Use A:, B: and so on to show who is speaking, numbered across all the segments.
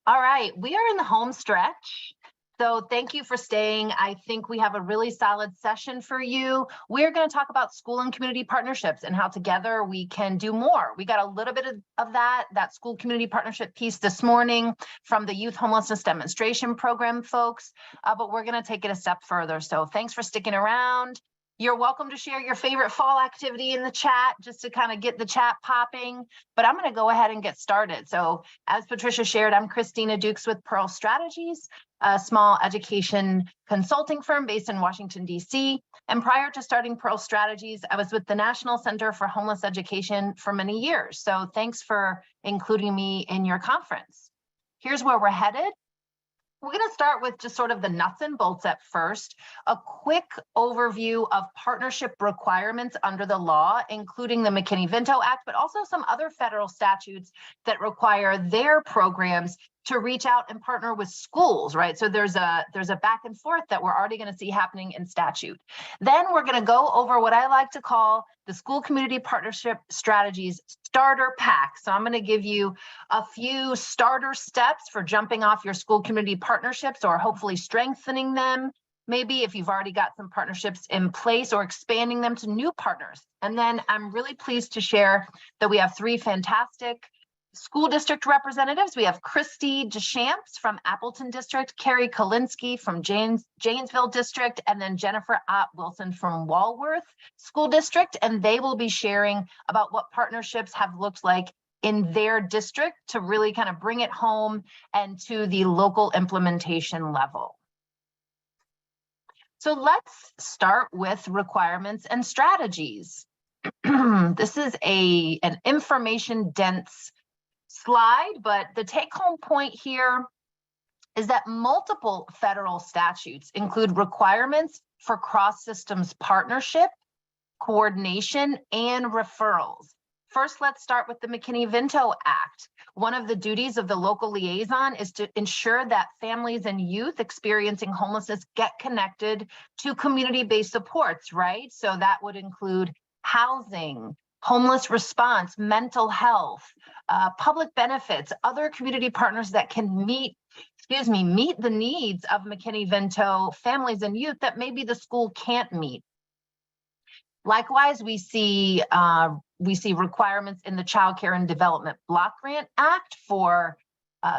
A: All right, we are in the home stretch. So thank you for staying. I think we have a really solid session for you. We're going to talk about school and community partnerships and how together we can do more. We got a little bit of that school community partnership piece this morning from the Youth Homelessness Demonstration Program folks, but we're going to take it a step further. So thanks for sticking around. You're welcome to share your favorite fall activity in the chat just to kind of get the chat popping, but I'm going to go ahead and get started. So as Patricia shared, I'm Christina Dukes with Pearl Strategies, a small education consulting firm based in Washington, D.C. And prior to starting Pearl Strategies, I was with the National Center for Homeless Education for many years. So thanks for including me in your conference. Here's where we're headed. We're going to start with just sort of the nuts and bolts at first, a quick overview of partnership requirements under the law, including the McKinney-Vento Act, but also some other federal statutes that require their programs to reach out and partner with schools, right? So there's a back and forth that we're already going to see happening in statute. Then we're going to go over what I like to call the School Community Partnership Strategies Starter Pack. So I'm going to give you a few starter steps for jumping off your school community partnerships or hopefully strengthening them. Maybe if you've already got some partnerships in place or expanding them to new partners. And then I'm really pleased to share that we have three fantastic school district representatives. We have Christy Deschamps from Appleton District, Carrie Kalinsky from Janesville District, and then Jennifer Ott Wilson from Walworth School District. And they will be sharing about what partnerships have looked like in their district to really kind of bring it home and to the local implementation level. So let's start with requirements and strategies. This is an information-dense slide, but the take-home point here is that multiple federal statutes include requirements for cross-systems partnership, coordination, and referrals. First, let's start with the McKinney-Vento Act. One of the duties of the local liaison is to ensure that families and youth experiencing homelessness get connected to community-based supports, right? So that would include housing, homeless response, mental health, public benefits, other community partners that can meet the needs of McKinney-Vento families and youth that maybe the school can't meet. Likewise, we see requirements in the Child Care and Development Block Grant Act for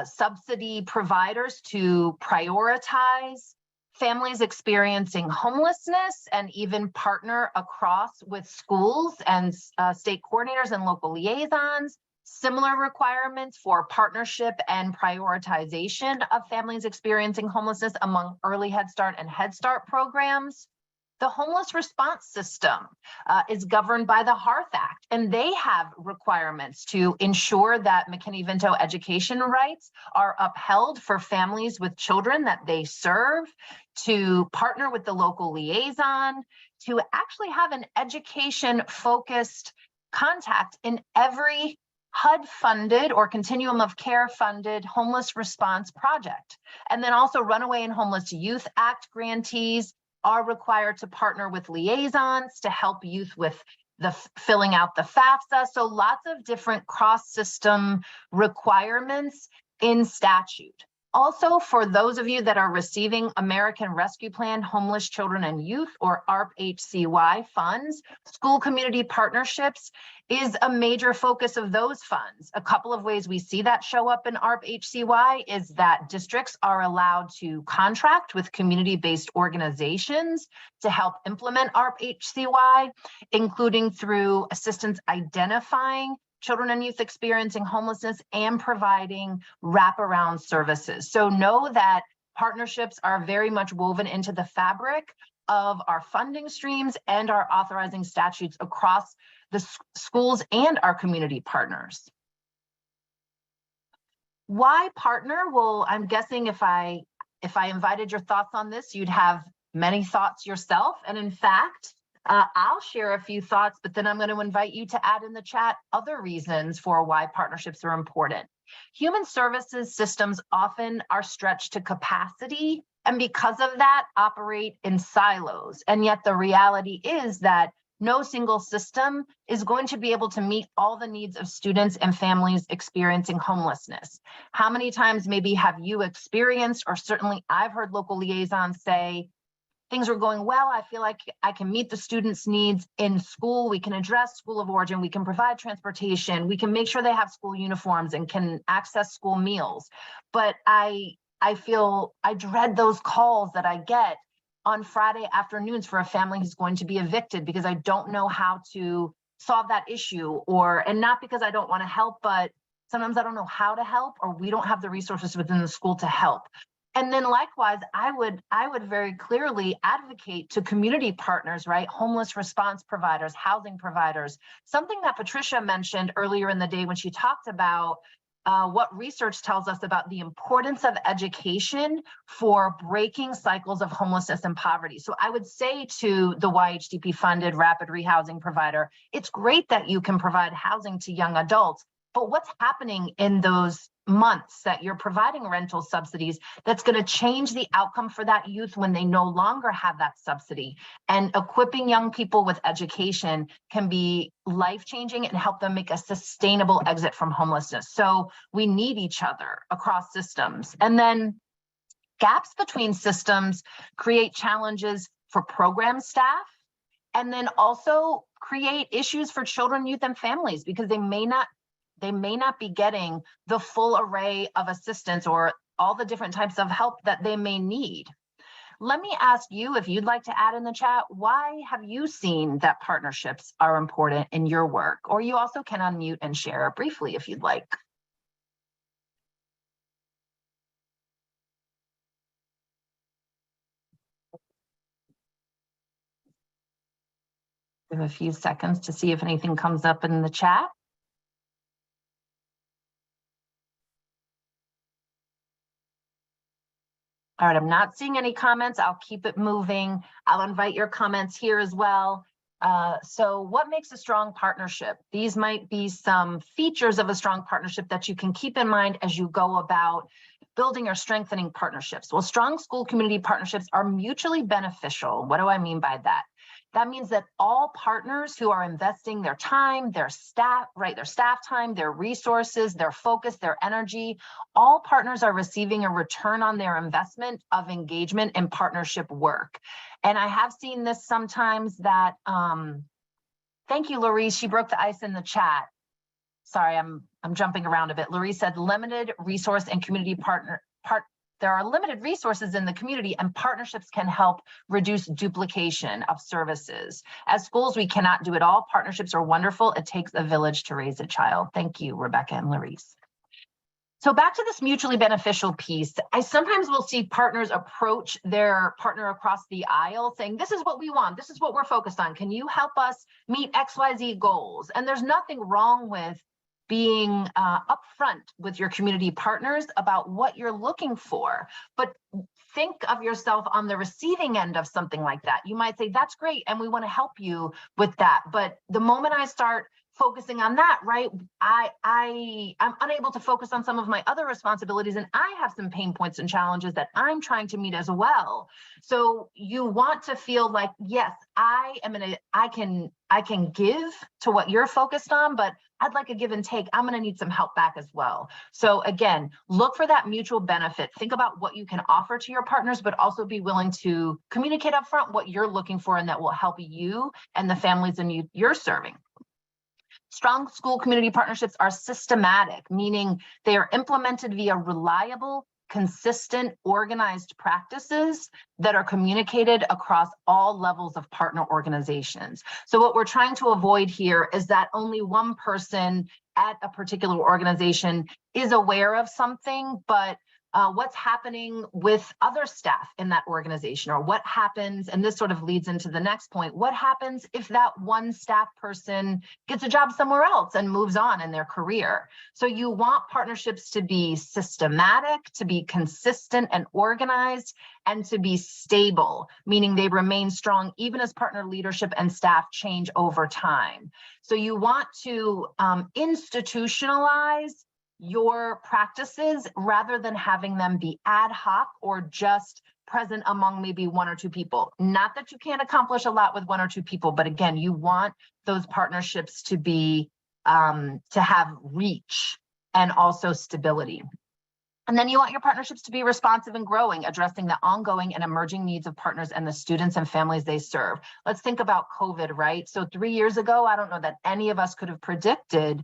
A: subsidy providers to prioritize families experiencing homelessness and even partner across with schools and state coordinators and local liaisons. Similar requirements for partnership and prioritization of families experiencing homelessness among early Head Start and Head Start programs. The homeless response system is governed by the Hearth Act, and they have requirements to ensure that McKinney-Vento education rights are upheld for families with children that they serve, to partner with the local liaison, to actually have an education-focused contact in every HUD-funded or Continuum of Care-funded homeless response project. And then also Runaway and Homeless Youth Act grantees are required to partner with liaisons to help youth with the filling out the FAFSA. So lots of different cross-system requirements in statute. Also, for those of you that are receiving American Rescue Plan Homeless Children and Youth, or ARP-HCY funds, school community partnerships is a major focus of those funds. A couple of ways we see that show up in ARP-HCY is that districts are allowed to contract with community-based organizations to help implement ARP-HCY, including through assistance identifying children and youth experiencing homelessness and providing wraparound services. So know that partnerships are very much woven into the fabric of our funding streams and our authorizing statutes across the schools and our community partners. Why partner? Well, I'm guessing if I invited your thoughts on this, you'd have many thoughts yourself. And in fact, I'll share a few thoughts, but then I'm going to invite you to add in the chat other reasons for why partnerships are important. Human services systems often are stretched to capacity, and because of that, operate in silos. And yet the reality is that No single system is going to be able to meet all the needs of students and families experiencing homelessness. How many times maybe have you experienced, or certainly I've heard local liaisons say, things are going well, I feel like I can meet the students' needs in school, we can address school of origin, we can provide transportation, we can make sure they have school uniforms and can access school meals. But I dread those calls that I get on Friday afternoons for a family who's going to be evicted because I don't know how to solve that issue, and not because I don't want to help, but sometimes I don't know how to help, or we don't have the resources within the school to help. And then likewise, I would very clearly advocate to community partners, right? Homeless response providers, housing providers, something that Patricia mentioned earlier in the day when she talked about what research tells us about the importance of education for breaking cycles of homelessness and poverty. So I would say to the YHDP funded rapid rehousing provider, it's great that you can provide housing to young adults, but what's happening in those months that you're providing rental subsidies that's going to change the outcome for that youth when they no longer have that subsidy? And equipping young people with education can be life-changing and help them make a sustainable exit from homelessness. So we need each other across systems. And then gaps between systems create challenges for program staff, and then also create issues for children, youth, and families because they may not be getting the full array of assistance or all the different types of help that they may need. Let me ask you, if you'd like to add in the chat, why have you seen that partnerships are important in your work? Or you also can unmute and share briefly if you'd like. Give a few seconds to see if anything comes up in the chat. All right, I'm not seeing any comments. I'll keep it moving. I'll invite your comments here as well. So what makes a strong partnership? These might be some features of a strong partnership that you can keep in mind as you go about building or strengthening partnerships. Well, strong school community partnerships are mutually beneficial. What do I mean by that? That means that all partners who are investing their time, their staff, right, their staff time, their resources, their focus, their energy, all partners are receiving a return on their investment of engagement and partnership work. And I have seen this sometimes that, thank you, Larice, she broke the ice in the chat. Sorry, I'm jumping around a bit. Larice said limited resource and community there are limited resources in the community, and partnerships can help reduce duplication of services. As schools, we cannot do it all. Partnerships are wonderful. It takes a village to raise a child. Thank you, Rebecca and Larice. So back to this mutually beneficial piece, I sometimes will see partners approach their partner across the aisle saying, this is what we want, this is what we're focused on. Can you help us meet XYZ goals? And there's nothing wrong with being upfront with your community partners about what you're looking for, but think of yourself on the receiving end of something like that. You might say, that's great, and we want to help you with that. But the moment I start focusing on that, right, I'm unable to focus on some of my other responsibilities, and I have some pain points and challenges that I'm trying to meet as well. So you want to feel like, yes, I can give to what you're focused on, but I'd like a give and take. I'm going to need some help back as well. So again, look for that mutual benefit. Think about what you can offer to your partners, but also be willing to communicate upfront what you're looking for, and that will help you and the families and you're serving. Strong school community partnerships are systematic, meaning they are implemented via reliable, consistent, organized practices that are communicated across all levels of partner organizations. So what we're trying to avoid here is that only one person at a particular organization is aware of something, but what's happening with other staff in that organization, or what happens, and this sort of leads into the next point, what happens if that one staff person gets a job somewhere else and moves on in their career? So you want partnerships to be systematic, to be consistent and organized, and to be stable, meaning they remain strong even as partner leadership and staff change over time. So you want to institutionalize your practices rather than having them be ad hoc or just present among maybe one or two people. Not that you can't accomplish a lot with one or two people, but again, you want those partnerships to be, to have reach and also stability. And then you want your partnerships to be responsive and growing, addressing the ongoing and emerging needs of partners and the students and families they serve. Let's think about COVID, right? So 3 years ago, I don't know that any of us could have predicted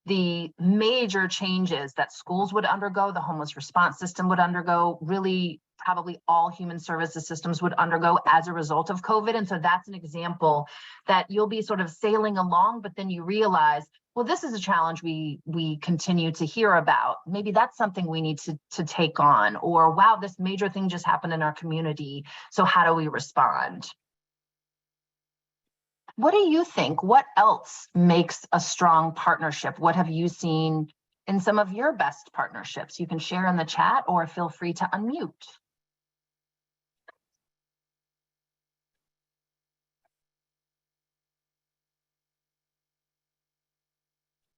A: the major changes that schools would undergo, the homeless response system would undergo, really probably all human services systems would undergo as a result of COVID. And so that's an example that you'll be sort of sailing along, but then you realize, well, this is a challenge we continue to hear about. Maybe that's something we need to take on, or wow, this major thing just happened in our community. So how do we respond? What do you think? What else makes a strong partnership? What have you seen in some of your best partnerships? You can share in the chat or feel free to unmute.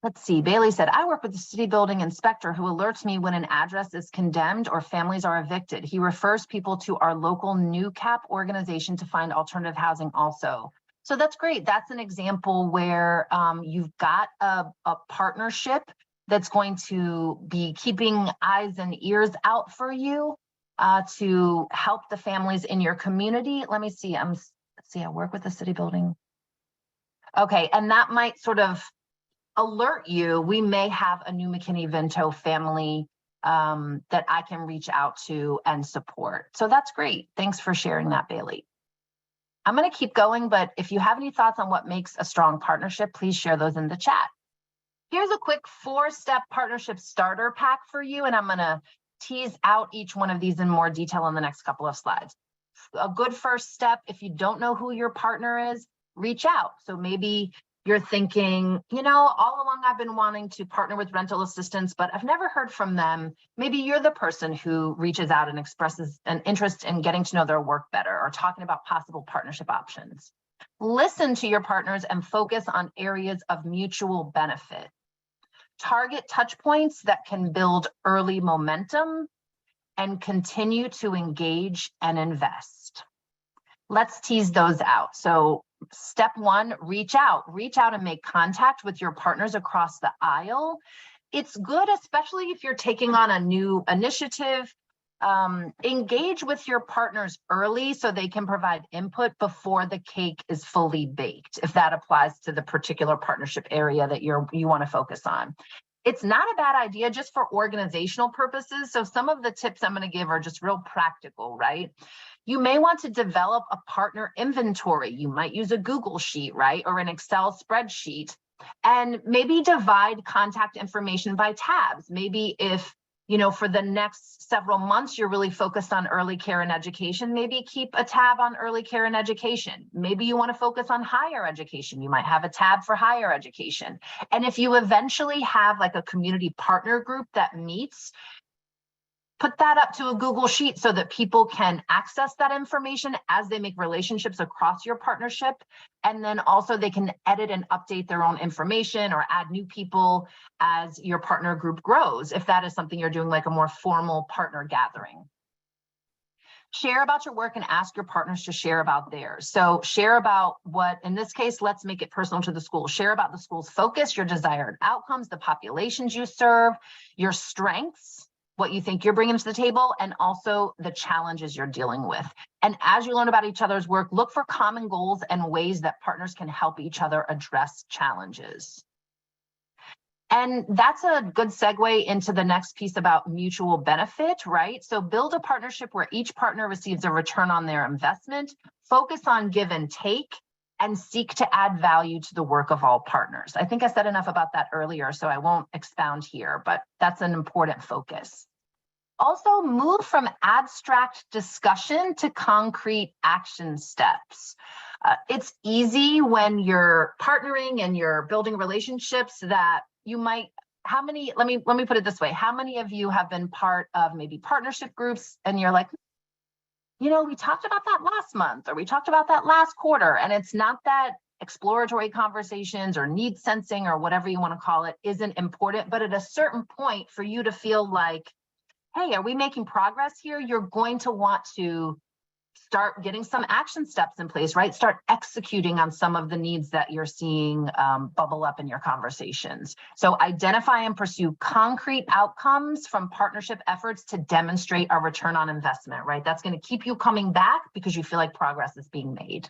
A: Let's see, Bailey said, I work with the city building inspector who alerts me when an address is condemned or families are evicted. He refers people to our local New Cap organization to find alternative housing also. So that's great. That's an example where you've got a partnership that's going to be keeping eyes and ears out for you to help the families in your community. Let me see, I work with the city building. Okay, and that might sort of alert you, we may have a new McKinney-Vento family that I can reach out to and support. So that's great. Thanks for sharing that, Bailey. I'm going to keep going, but if you have any thoughts on what makes a strong partnership, please share those in the chat. Here's a quick 4-step partnership starter pack for you, and I'm going to tease out each one of these in more detail in the next couple of slides. A good first step, if you don't know who your partner is, reach out. So maybe you're thinking, you know, all along I've been wanting to partner with rental assistance, but I've never heard from them. Maybe you're the person who reaches out and expresses an interest in getting to know their work better or talking about possible partnership options. Listen to your partners and focus on areas of mutual benefit. Target touch points that can build early momentum and continue to engage and invest. Let's tease those out. So step 1, reach out and make contact with your partners across the aisle. It's good, especially if you're taking on a new initiative, engage with your partners early so they can provide input before the cake is fully baked, if that applies to the particular partnership area that you want to focus on. It's not a bad idea just for organizational purposes. So some of the tips I'm going to give are just real practical, right? You may want to develop a partner inventory. You might use a Google sheet, right? Or an Excel spreadsheet, and maybe divide contact information by tabs. Maybe if, you know, for the next several months, you're really focused on early care and education, maybe keep a tab on early care and education. Maybe you want to focus on higher education. You might have a tab for higher education. And if you eventually have like a community partner group that meets, put that up to a Google sheet so that people can access that information as they make relationships across your partnership. And then also they can edit and update their own information or add new people as your partner group grows, if that is something you're doing like a more formal partner gathering. Share about your work and ask your partners to share about theirs. So share about what, in this case, let's make it personal to the school. Share about the school's focus, your desired outcomes, the populations you serve, your strengths, what you think you're bringing to the table, and also the challenges you're dealing with. And as you learn about each other's work, look for common goals and ways that partners can help each other address challenges. And that's a good segue into the next piece about mutual benefit, right? So build a partnership where each partner receives a return on their investment, focus on give and take, and seek to add value to the work of all partners. I think I said enough about that earlier, so I won't expound here, but that's an important focus. Also, move from abstract discussion to concrete action steps. It's easy when you're partnering and you're building relationships that you might, let me put it this way. How many of you have been part of maybe partnership groups and you're like, you know, we talked about that last month or we talked about that last quarter, and it's not that exploratory conversations or need sensing or whatever you want to call it isn't important. But at a certain point, for you to feel like, hey, are we making progress here? You're going to want to start getting some action steps in place, right? Start executing on some of the needs that you're seeing bubble up in your conversations. So identify and pursue concrete outcomes from partnership efforts to demonstrate a return on investment, right? That's going to keep you coming back because you feel like progress is being made.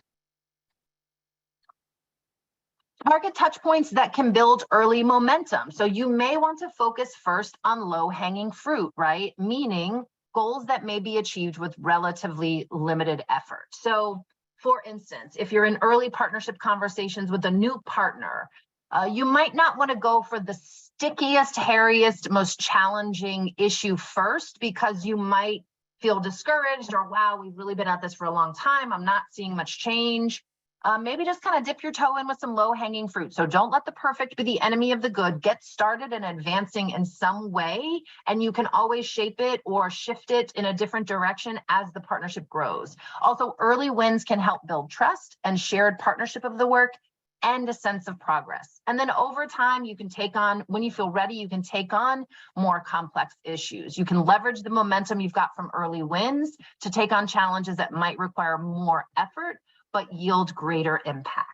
A: Target touch points that can build early momentum. So you may want to focus first on low-hanging fruit, right? Meaning goals that may be achieved with relatively limited effort. So for instance, if you're in early partnership conversations with a new partner, you might not want to go for the stickiest, hairiest, most challenging issue first, because you might feel discouraged or, wow, we've really been at this for a long time, I'm not seeing much change. Maybe just kind of dip your toe in with some low-hanging fruit. So don't let the perfect be the enemy of the good. Get started and advancing in some way, and you can always shape it or shift it in a different direction as the partnership grows. Also, early wins can help build trust and shared partnership of the work and a sense of progress. And then over time, you can take on, when you feel ready, you can take on more complex issues. You can leverage the momentum you've got from early wins to take on challenges that might require more effort, but yield greater impact.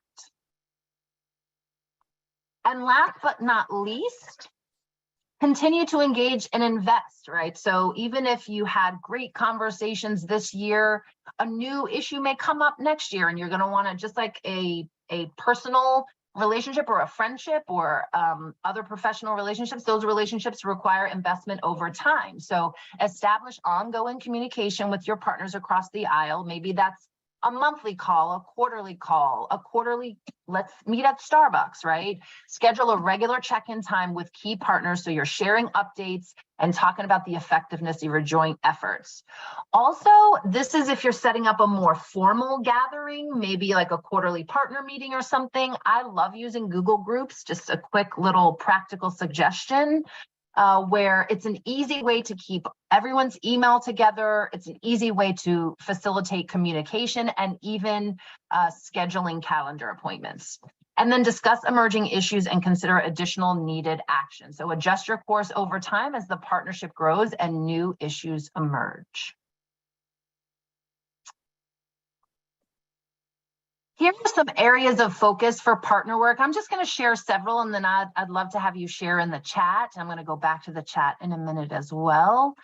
A: And last but not least, continue to engage and invest, right? So even if you had great conversations this year, a new issue may come up next year, and you're going to want to, just like a personal relationship or a friendship or other professional relationships, those relationships require investment over time. So establish ongoing communication with your partners across the aisle. Maybe that's a monthly call, a quarterly, let's meet at Starbucks, right? Schedule a regular check-in time with key partners so you're sharing updates and talking about the effectiveness of your joint efforts. Also, this is if you're setting up a more formal gathering, maybe like a quarterly partner meeting or something. I love using Google Groups, just a quick little practical suggestion. Where it's an easy way to keep everyone's email together. It's an easy way to facilitate communication and even scheduling calendar appointments. And then discuss emerging issues and consider additional needed action. So adjust your course over time as the partnership grows and new issues emerge. Here are some areas of focus for partner work. I'm just going to share several, and then I'd love to have you share in the chat. I'm going to go back to the chat in a minute as well.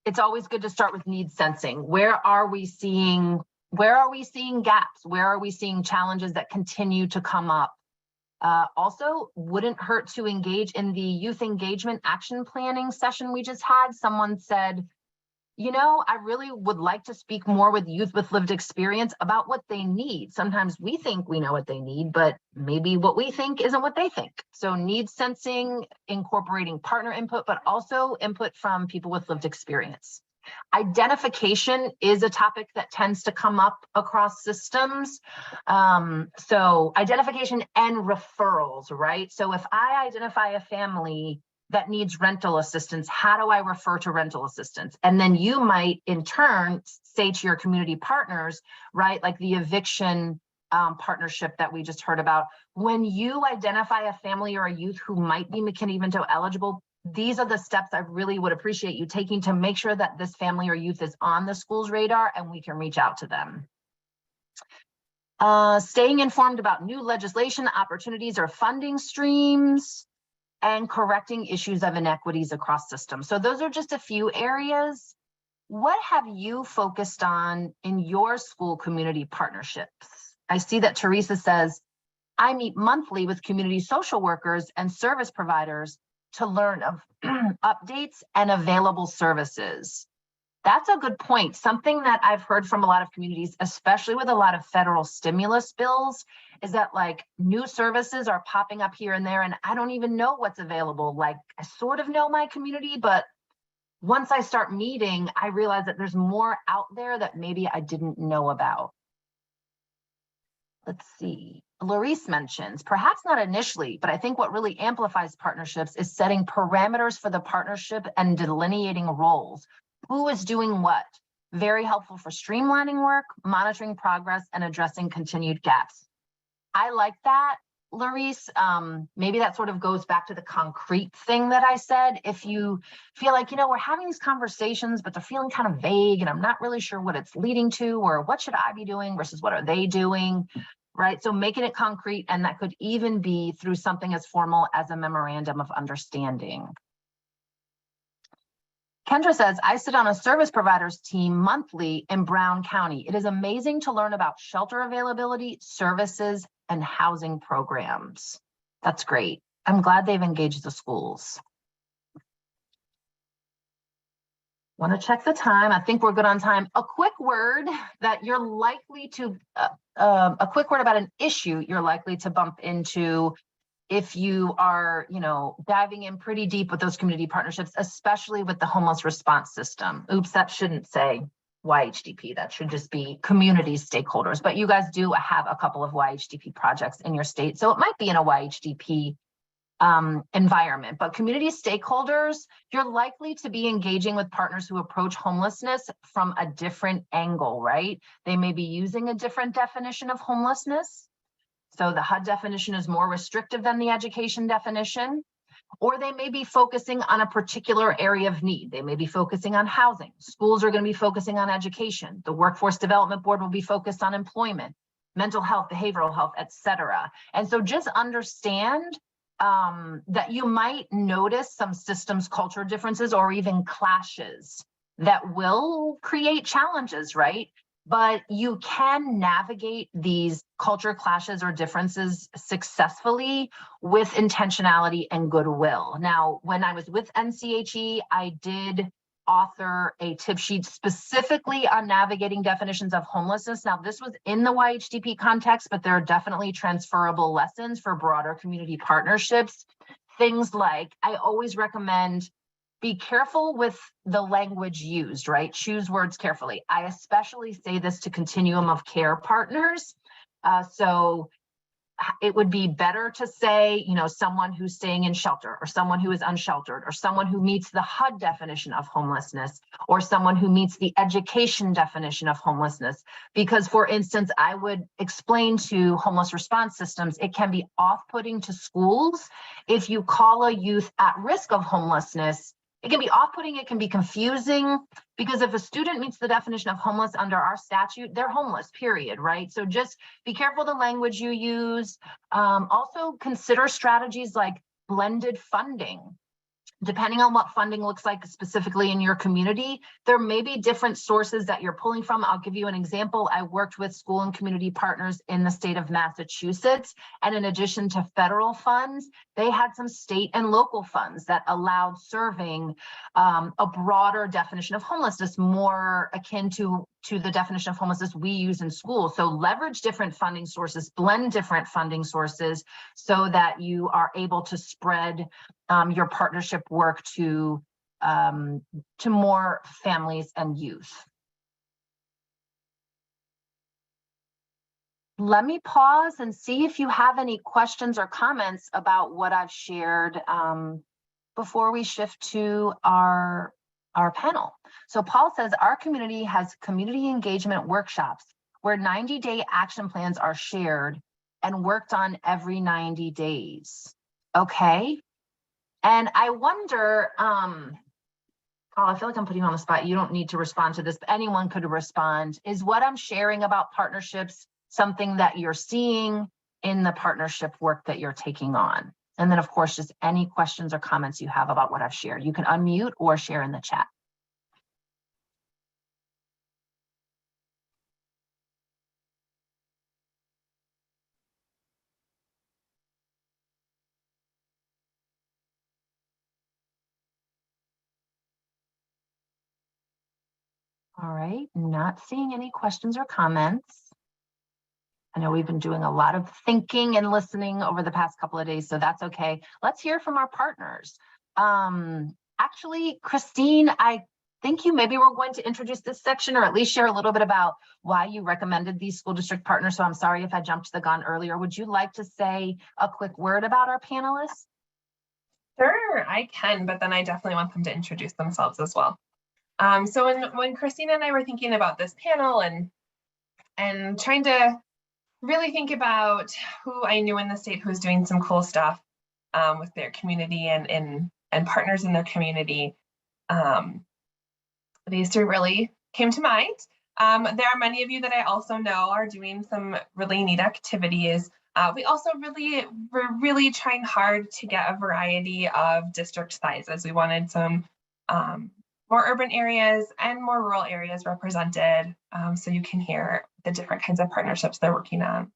A: It's always good to start with need sensing. Where are we seeing gaps? Where are we seeing challenges that continue to come up? Also, wouldn't hurt to engage in the youth engagement action planning session we just had. Someone said, you know, I really would like to speak more with youth with lived experience about what they need. Sometimes we think we know what they need, but maybe what we think isn't what they think. So need sensing, incorporating partner input, but also input from people with lived experience. Identification is a topic that tends to come up across systems. So identification and referrals, right? So if I identify a family that needs rental assistance, how do I refer to rental assistance? And then you might in turn say to your community partners, right, like the eviction partnership that we just heard about, when you identify a family or a youth who might be McKinney-Vento eligible, these are the steps I really would appreciate you taking to make sure that this family or youth is on the school's radar and we can reach out to them. Staying informed about new legislation, opportunities, or funding streams, and correcting issues of inequities across systems. So those are just a few areas. What have you focused on in your school community partnerships? I see that Teresa says, I meet monthly with community social workers and service providers to learn of updates and available services. That's a good point. Something that I've heard from a lot of communities, especially with a lot of federal stimulus bills, is that like new services are popping up here and there, and I don't even know what's available. Like I sort of know my community, but once I start meeting, I realize that there's more out there that maybe I didn't know about. Let's see. Laurice mentions, perhaps not initially, but I think what really amplifies partnerships is setting parameters for the partnership and delineating roles. Who is doing what? Very helpful for streamlining work, monitoring progress, and addressing continued gaps. I like that, Larice. Maybe that sort of goes back to the concrete thing that I said. If you feel like, we're having these conversations, but they're feeling kind of vague and I'm not really sure what it's leading to, or what should I be doing versus what are they doing, right? So making it concrete, and that could even be through something as formal as a memorandum of understanding. Kendra says, I sit on a service providers team monthly in Brown County. It is amazing to learn about shelter availability, services, and housing programs. That's great. I'm glad they've engaged the schools. Want to check the time. I think we're good on time. A quick word that you're likely to, a quick word about an issue you're likely to bump into if you are, diving in pretty deep with those community partnerships, especially with the homeless response system. Oops, that shouldn't say YHDP. That should just be community stakeholders. But you guys do have a couple of YHDP projects in your state, so it might be in a YHDP environment. But community stakeholders, you're likely to be engaging with partners who approach homelessness from a different angle, right? They may be using a different definition of homelessness. So the HUD definition is more restrictive than the education definition, or they may be focusing on a particular area of need. They may be focusing on housing. Schools are going to be focusing on education. The Workforce Development Board will be focused on employment, mental health, behavioral health, etc. And so just understand that you might notice some systems culture differences or even clashes that will create challenges, right? But you can navigate these culture clashes or differences successfully with intentionality and goodwill. Now, when I was with NCHE, I did author a tip sheet specifically on navigating definitions of homelessness. Now, this was in the YHDP context, but there are definitely transferable lessons for broader community partnerships. Things like, I always recommend be careful with the language used, right? Choose words carefully. I especially say this to continuum of care partners. So it would be better to say, someone who's staying in shelter, or someone who is unsheltered, or someone who meets the HUD definition of homelessness, or someone who meets the education definition of homelessness. Because, for instance, I would explain to homeless response systems, it can be off-putting to schools if you call a youth at risk of homelessness. It can be off-putting, it can be confusing, because if a student meets the definition of homeless under our statute, they're homeless, period, right? So just be careful the language you use. Also consider strategies like blended funding. Depending on what funding looks like specifically in your community, there may be different sources that you're pulling from. I'll give you an example. I worked with school and community partners in the state of Massachusetts, and in addition to federal funds, they had some state and local funds that allowed serving a broader definition of homelessness, more akin to the definition of homelessness we use in school. So leverage different funding sources, blend different funding sources so that you are able to spread your partnership work to more families and youth. Let me pause and see if you have any questions or comments about what I've shared before we shift to our panel. So Paul says, our community has community engagement workshops where 90-day action plans are shared and worked on every 90 days. Okay. And I wonder, Paul, I feel like I'm putting you on the spot. You don't need to respond to this, but anyone could respond. Is what I'm sharing about partnerships something that you're seeing in the partnership work that you're taking on? And then, of course, just any questions or comments you have about what I've shared. You can unmute or share in the chat. All right, not seeing any questions or comments. I know we've been doing a lot of thinking and listening over the past couple of days, so that's okay. Let's hear from our partners. Actually, Christine, I think you maybe were going to introduce this section, or at least share a little bit about why you recommended these school district partners. So I'm sorry if I jumped the gun earlier. Would you like to say a quick word about our panelists?
B: Sure, I can, but then I definitely want them to introduce themselves as well. So when Christina and I were thinking about this panel and trying to really think about who I knew in the state who was doing some cool stuff with their community and partners in their community, these three really came to mind. There are many of you that I also know are doing some really neat activities. We also we're really trying hard to get a variety of district sizes. We wanted some more urban areas and more rural areas represented, so you can hear the different kinds of partnerships they're working on.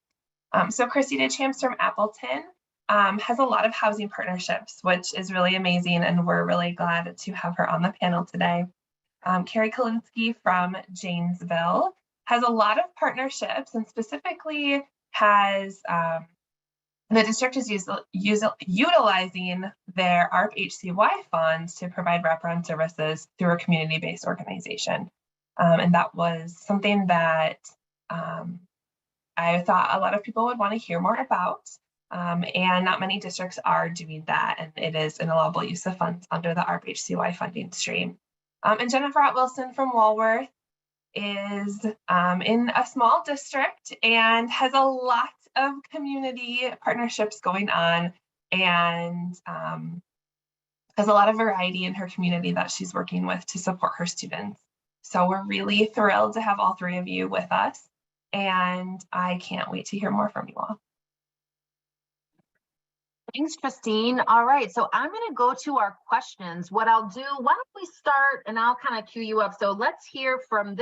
B: So Christina Champs from Appleton has a lot of housing partnerships, which is really amazing, and we're really glad to have her on the panel today. Carrie Kalinsky from Janesville has a lot of partnerships, and specifically has the district is utilizing their ARP HCY funds to provide wraparound services through a community-based organization. And that was something that I thought a lot of people would want to hear more about. And not many districts are doing that, and it is an allowable use of funds under the ARP HCY funding stream. And Jennifer Wilson from Walworth is in a small district and has a lot of community partnerships going on, and has a lot of variety in her community that she's working with to support her students. So we're really thrilled to have all three of you with us, and I can't wait to hear more from you all.
A: Thanks, Christine. All right, so I'm going to go to our questions. What I'll do, why don't we start, and I'll kind of cue you up. So let's hear from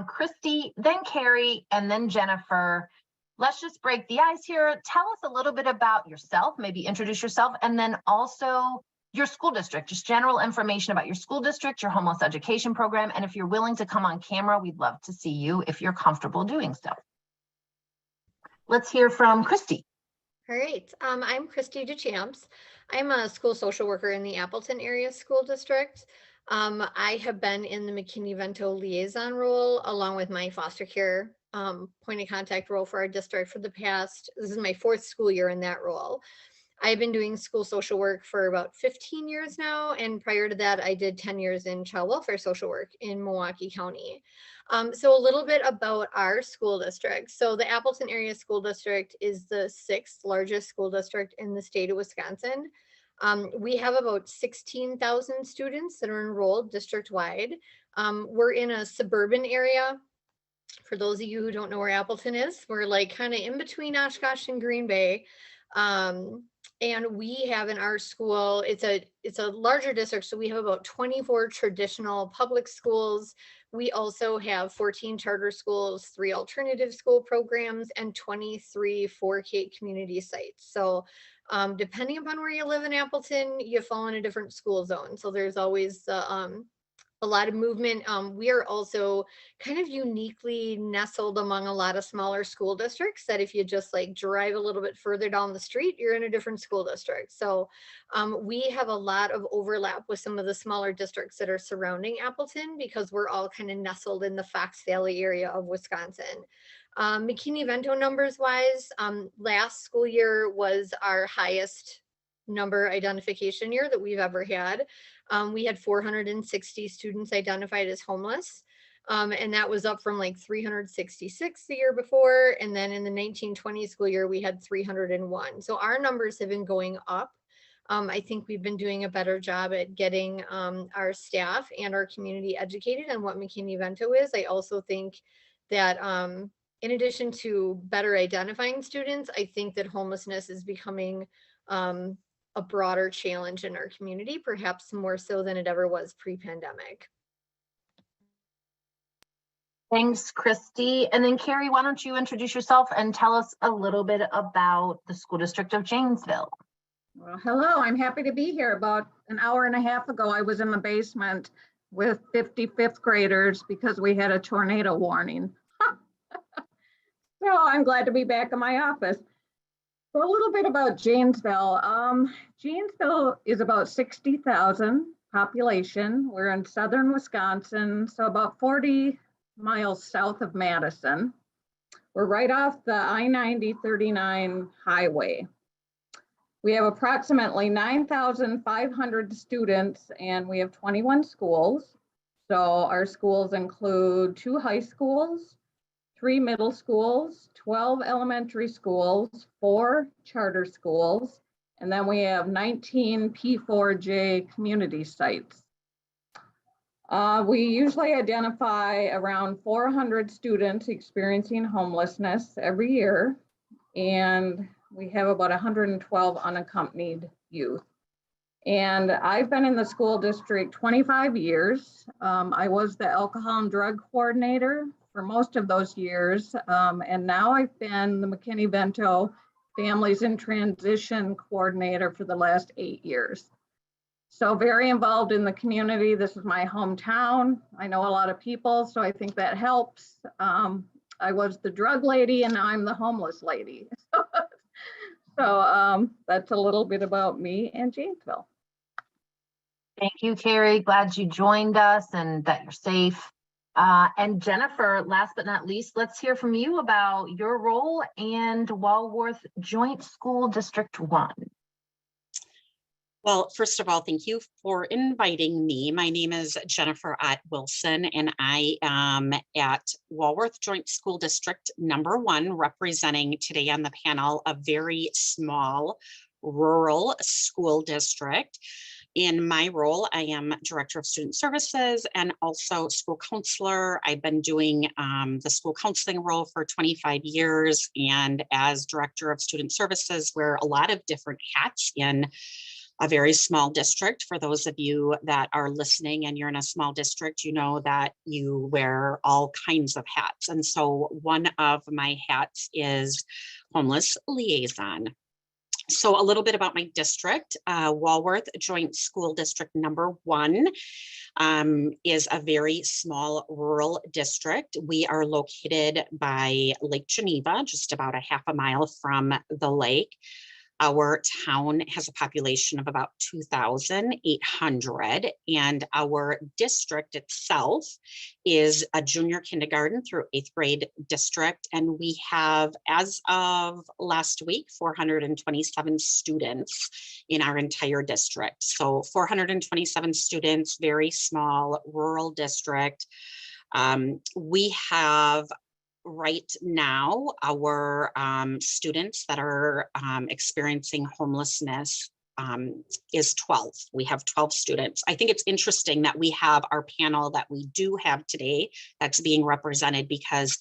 A: Christy, then Carrie, and then Jennifer. Let's just break the ice here. Tell us a little bit about yourself, maybe introduce yourself, and then also your school district, just general information about your school district, your homeless education program, and if you're willing to come on camera, we'd love to see you if you're comfortable doing so. Let's hear from Christy.
C: All right, I'm Christy DeChamps. I'm a school social worker in the Appleton Area School District. I have been in the McKinney-Vento liaison role along with my foster care point of contact role for our district for the past, this is my 4th school year in that role. I've been doing school social work for about 15 years now, and prior to that, I did 10 years in child welfare social work in Milwaukee County. So a little bit about our school district. So the Appleton Area School District is the 6th largest school district in the state of Wisconsin. We have about 16,000 students that are enrolled district-wide. We're in a suburban area. For those of you who don't know where Appleton is, we're like kind of in between Oshkosh and Green Bay. And we have in our school, it's a larger district, so we have about 24 traditional public schools. We also have 14 charter schools, 3 alternative school programs, and 23 4K community sites. So depending upon where you live in Appleton, you fall in a different school zone. So there's always a lot of movement. We are also kind of uniquely nestled among a lot of smaller school districts that if you just like drive a little bit further down the street, you're in a different school district. So we have a lot of overlap with some of the smaller districts that are surrounding Appleton because we're all kind of nestled in the Fox Valley area of Wisconsin. McKinney-Vento numbers wise, last school year was our highest number identification year that we've ever had. We had 460 students identified as homeless, and that was up from like 366 the year before. And then in the 1920 school year, we had 301. So our numbers have been going up. I think we've been doing a better job at getting our staff and our community educated on what McKinney-Vento is. I also think that in addition to better identifying students, I think that homelessness is becoming a broader challenge in our community, perhaps more so than it ever was pre-pandemic.
A: Thanks, Christy. And then Carrie, why don't you introduce yourself and tell us a little bit about the school district of Janesville.
D: Well, hello, I'm happy to be here. About an hour and a half ago, I was in the basement with 55th graders because we had a tornado warning. So I'm glad to be back in my office. So a little bit about Janesville. Janesville is about 60,000 population. We're in southern Wisconsin, so about 40 miles south of Madison. We're right off the I-90-39 highway. We have approximately 9,500 students and we have 21 schools. So our schools include 2 high schools, 3 middle schools, 12 elementary schools, 4 charter schools, and then we have 19 P4J community sites. We usually identify around 400 students experiencing homelessness every year, and we have about 112 unaccompanied youth. And I've been in the school district 25 years. I was the alcohol and drug coordinator for most of those years. And now I've been the McKinney-Vento Families in Transition Coordinator for the last 8 years. So very involved in the community. This is my hometown. I know a lot of people, so I think that helps. I was the drug lady and now I'm the homeless lady. So that's a little bit about me and Janesville.
A: Thank you, Carrie. Glad you joined us and that you're safe. And Jennifer, last but not least, let's hear from you about your role and Walworth Joint School District 1.
E: Well, first of all, thank you for inviting me. My name is Jennifer Ott Wilson, and I am at Walworth Joint School District number 1, representing today on the panel a very small rural school district. In my role, I am Director of Student Services and also school counselor. I've been doing the school counseling role for 25 years, and as Director of Student Services, wear a lot of different hats in a very small district. For those of you that are listening and you're in a small district, you know that you wear all kinds of hats. And so one of my hats is homeless liaison. So a little bit about my district. Walworth Joint School District number 1 is a very small rural district. We are located by Lake Geneva, just about a half a mile from the lake. Our town has a population of about 2,800, and our district itself is a junior kindergarten through 8th grade district. And we have, as of last week, 427 students in our entire district. So 427 students, very small rural district. We have right now, our students that are experiencing homelessness is 12. We have 12 students. I think it's interesting that we have our panel that we do have today that's being represented because,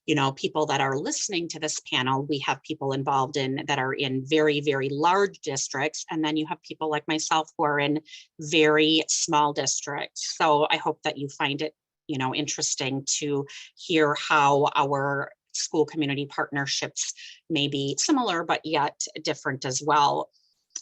E: you know, people that are listening to this panel, we have people involved in that are in very, very large districts. And then you have people like myself who are in very small districts. So I hope that you find it, you know, interesting to hear how our school community partnerships may be similar, but yet different as well.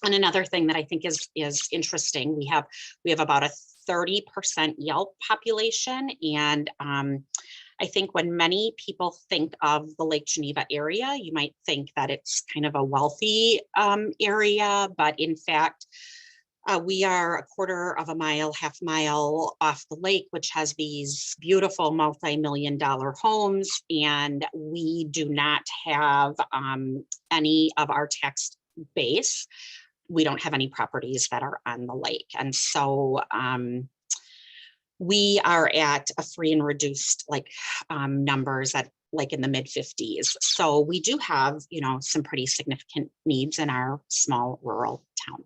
E: And another thing that I think is interesting, we have about a 30% Yelp population. And I think when many people think of the Lake Geneva area, you might think that it's kind of a wealthy area, but in fact, we are a quarter of a mile, half mile off the lake, which has these beautiful multi-million-dollar homes, and we do not have any of our tax base. We don't have any properties that are on the lake. And so we are at a free and reduced numbers at like in the mid 50s. So we do have, you know, some pretty significant needs in our small rural town.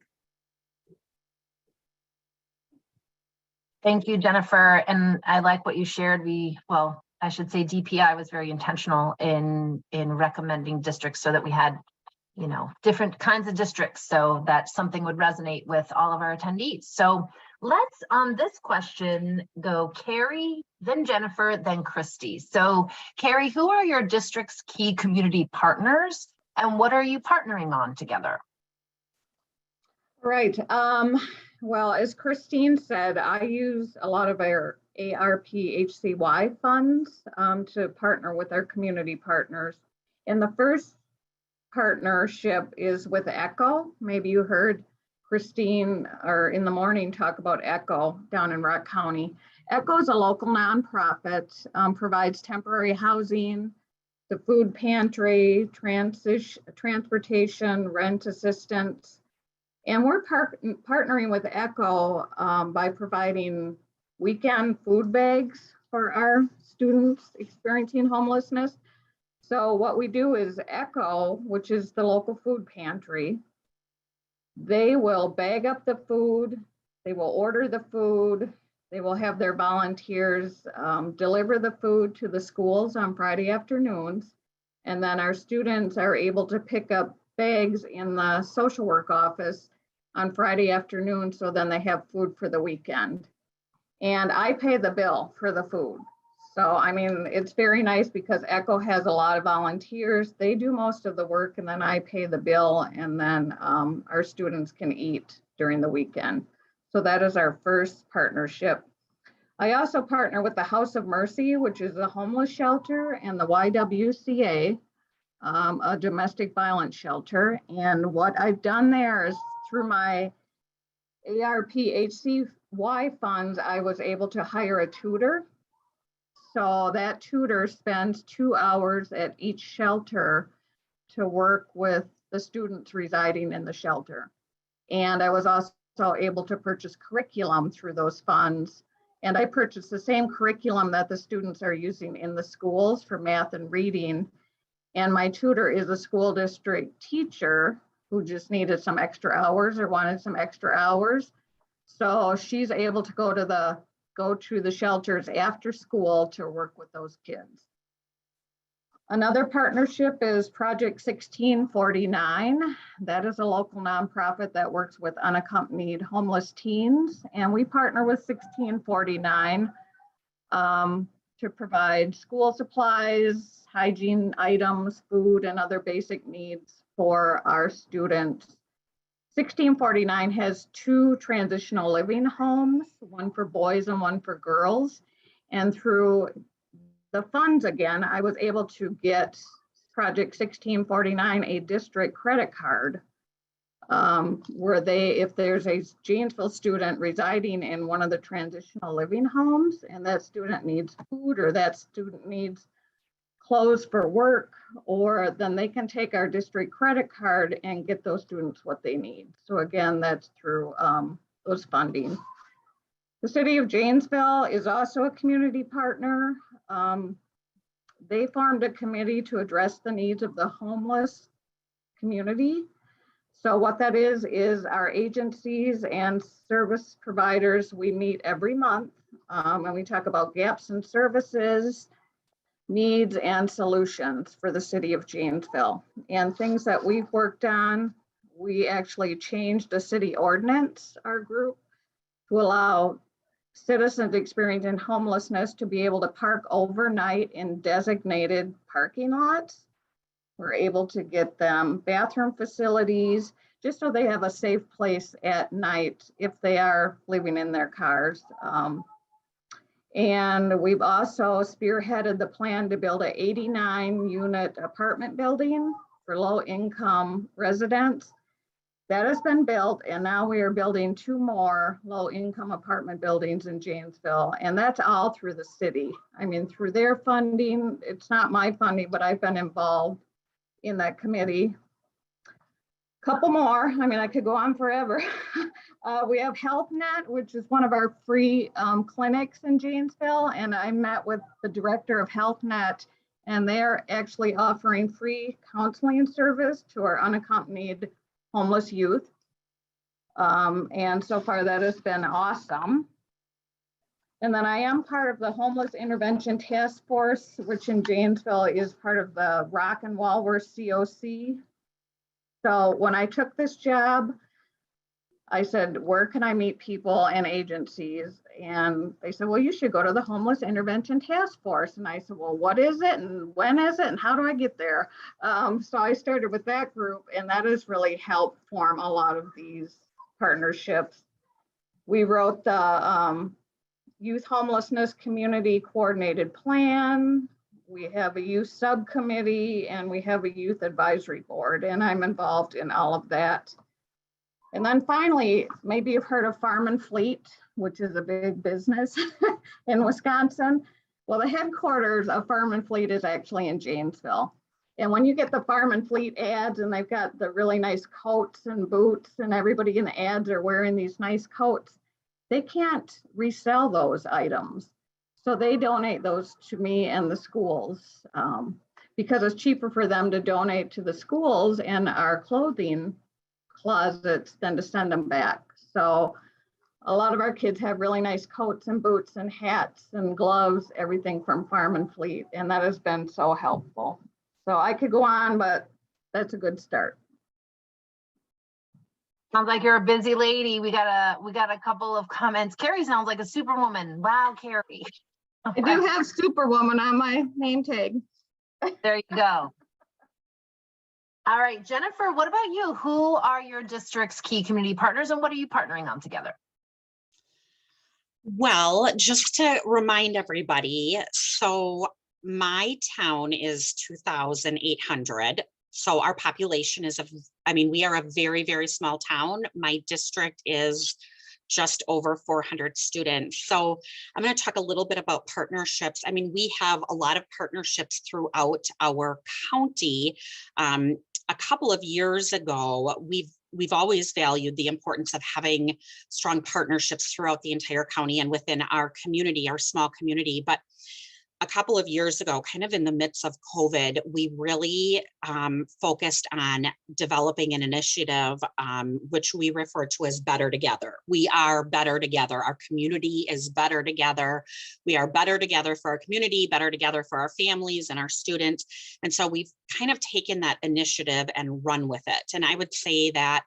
A: Thank you, Jennifer. And I like what you shared. I should say DPI was very intentional in recommending districts so that we had, you know, different kinds of districts. So that something would resonate with all of our attendees. So let's on this question go Carrie, then Jennifer, then Christy. So Carrie, who are your district's key community partners and what are you partnering on together?
D: Right. Well, as Christine said, I use a lot of our ARP HCY funds to partner with our community partners. And the first partnership is with ECHO. Maybe you heard Christine or in the morning talk about ECHO down in Rock County. ECHO is a local nonprofit, provides temporary housing, the food pantry, transportation, rent assistance. And we're partnering with ECHO by providing weekend food bags for our students experiencing homelessness. So what we do is Echo, which is the local food pantry, they will bag up the food, they will order the food, they will have their volunteers deliver the food to the schools on Friday afternoons. And then our students are able to pick up bags in the social work office on Friday afternoon. So then they have food for the weekend. And I pay the bill for the food. So, I mean, it's very nice because Echo has a lot of volunteers. They do most of the work and then I pay the bill and then our students can eat during the weekend. So that is our first partnership. I also partner with the House of Mercy, which is a homeless shelter, and the YWCA, a domestic violence shelter. And what I've done there is through my ARPHCY funds, I was able to hire a tutor. So that tutor spends 2 hours at each shelter to work with the students residing in the shelter. And I was also able to purchase curriculum through those funds. And I purchased the same curriculum that the students are using in the schools for math and reading. And my tutor is a school district teacher who just needed some extra hours or wanted some extra hours. So she's able to go to the shelters after school to work with those kids. Another partnership is Project 1649. That is a local nonprofit that works with unaccompanied homeless teens. And we partner with 1649 to provide school supplies, hygiene items, food, and other basic needs for our students. 1649 has 2 transitional living homes, one for boys and one for girls. And through the funds again, I was able to get Project 1649 a district credit card where if there's a Janesville student residing in one of the transitional living homes and that student needs food or that student needs clothes for work, or then they can take our district credit card and get those students what they need. So again, that's through those funding. The City of Janesville is also a community partner. They formed a committee to address the needs of the homeless community. So what that is our agencies and service providers, we meet every month and we talk about gaps in services, needs and solutions for the City of Janesville. And things that we've worked on, we actually changed the city ordinance, our group, to allow citizens experiencing homelessness to be able to park overnight in designated parking lots. We're able to get them bathroom facilities, just so they have a safe place at night if they are living in their cars. And we've also spearheaded the plan to build an 89-unit apartment building for low-income residents. That has been built, and now we are building 2 more low-income apartment buildings in Janesville, and that's all through the city. I mean, through their funding. It's not my funding, but I've been involved in that committee. Couple more. I mean, I could go on forever. We have HealthNet, which is one of our free clinics in Janesville, and I met with the director of HealthNet, and they're actually offering free counseling service to our unaccompanied homeless youth. And so far that has been awesome. And then I am part of the Homeless Intervention Task Force, which in Janesville is part of the Rock and Walworth COC. So when I took this job, I said, where can I meet people and agencies? And they said, well, you should go to the Homeless Intervention Task Force. And I said, well, what is it? And when is it? And how do I get there? So I started with that group, and that has really helped form a lot of these partnerships. We wrote the Youth Homelessness Community Coordinated Plan. We have a youth subcommittee, and we have a youth advisory board, and I'm involved in all of that. And then finally, maybe you've heard of Farm and Fleet, which is a big business in Wisconsin. Well, the headquarters of Farm and Fleet is actually in Janesville. And when you get the Farm and Fleet ads, and they've got the really nice coats and boots, and everybody in the ads are wearing these nice coats, they can't resell those items. So they donate those to me and the schools because it's cheaper for them to donate to the schools and our clothing closets than to send them back. So a lot of our kids have really nice coats and boots and hats and gloves, everything from Farm and Fleet, and that has been so helpful. So I could go on, but that's a good start.
A: Sounds like you're a busy lady. We got a couple of comments. Carrie sounds like a superwoman. Wow, Carrie.
D: I do have Superwoman on my name tag.
A: There you go. All right, Jennifer, what about you? Who are your district's key community partners and what are you partnering on together?
E: Well, just to remind everybody, so my town is 2,800. So our population is, we are a very, very small town. My district is just over 400 students. So I'm going to talk a little bit about partnerships. We have a lot of partnerships throughout our county. A couple of years ago, we've always valued the importance of having strong partnerships throughout the entire county and within our community, our small community. But a couple of years ago, kind of in the midst of COVID, we really focused on developing an initiative, which we refer to as Better Together. We are better together. Our community is better together. We are better together for our community, better together for our families and our students. And so we've kind of taken that initiative and run with it. And I would say that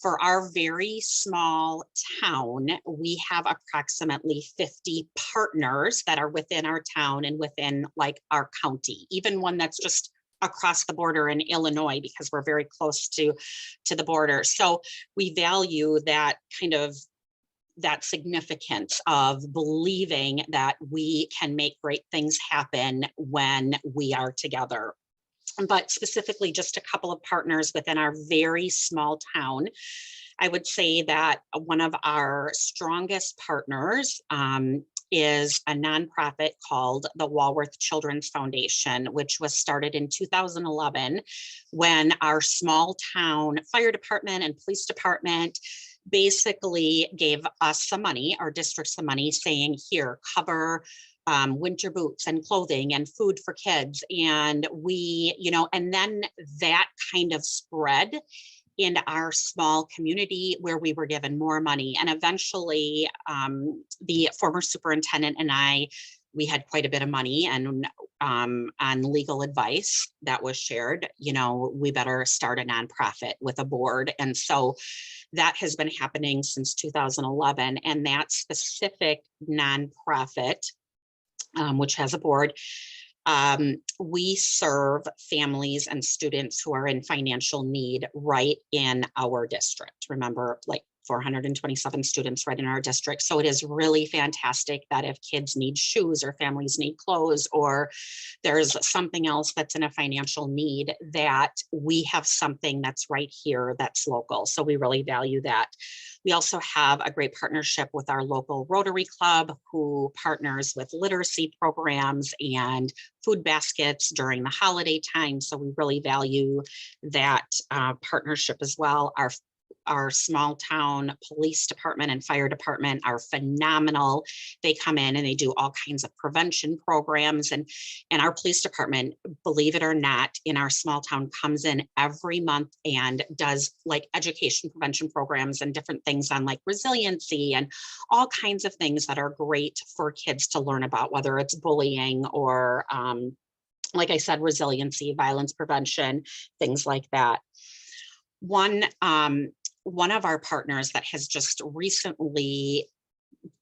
E: for our very small town, we have approximately 50 partners that are within our town and within like our county, even one that's just across the border in Illinois, because we're very close to the border. So we value that kind of that significance of believing that we can make great things happen when we are together. But specifically just a couple of partners within our very small town. I would say that one of our strongest partners is a nonprofit called the Walworth Children's Foundation, which was started in 2011 when our small town fire department and police department basically gave us some money, our district some money, saying, here, cover winter boots and clothing and food for kids. And we, and then that kind of spread in our small community where we were given more money. And eventually the former superintendent and I, we had quite a bit of money and on legal advice that was shared, we better start a nonprofit with a board. And so that has been happening since 2011. And that specific nonprofit, which has a board, we serve families and students who are in financial need right in our district. Remember, like 427 students right in our district. So it is really fantastic that if kids need shoes or families need clothes, or there's something else that's in a financial need, that we have something that's right here that's local. So we really value that. We also have a great partnership with our local Rotary Club, who partners with literacy programs and food baskets during the holiday time. So we really value that partnership as well. Our small town police department and fire department are phenomenal. They come in and they do all kinds of prevention programs, and our police department, believe it or not, in our small town comes in every month and does like education prevention programs and different things on like resiliency and all kinds of things that are great for kids to learn about, whether it's bullying or like I said, resiliency, violence prevention, things like that. One of our partners that has just recently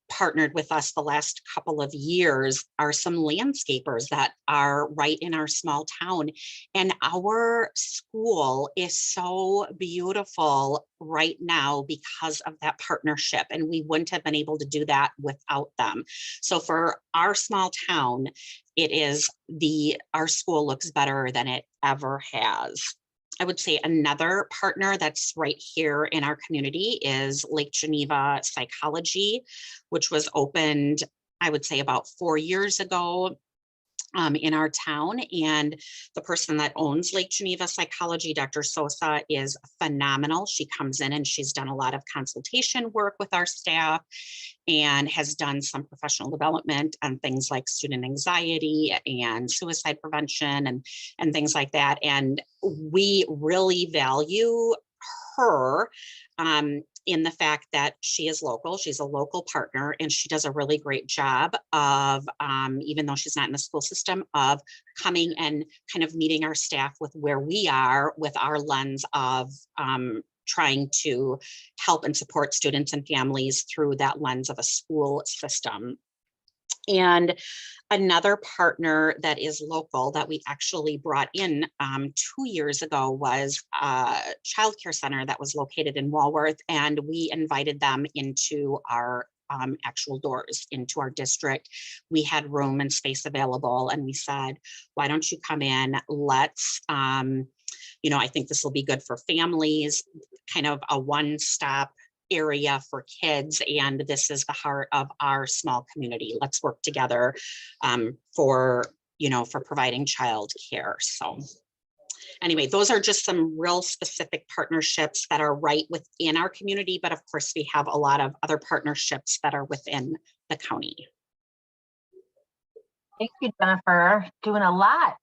E: partnered with us the last couple of years are some landscapers that are right in our small town. And our school is so beautiful right now because of that partnership. And we wouldn't have been able to do that without them. So for our small town, our school looks better than it ever has. I would say another partner that's right here in our community is Lake Geneva Psychology, which was opened, I would say, about 4 years ago. in our town. And the person that owns Lake Geneva Psychology, Dr. Sosa, is phenomenal. She comes in and she's done a lot of consultation work with our staff and has done some professional development on things like student anxiety and suicide prevention and things like that. And we really value her in the fact that she is local, she's a local partner, and she does a really great job of, even though she's not in the school system, of coming and kind of meeting our staff with where we are with our lens of trying to help and support students and families through that lens of a school system. And another partner that is local that we actually brought in 2 years ago was a childcare center that was located in Walworth, and we invited them into our actual doors into our district. We had room and space available, and we said, why don't you come in? Let's, I think this will be good for families, kind of a one-stop area for kids, and this is the heart of our small community. Let's work together for providing child care. So anyway, those are just some real specific partnerships that are right within our community, but of course we have a lot of other partnerships that are within the county.
A: Thank you, Jennifer. Doing a lot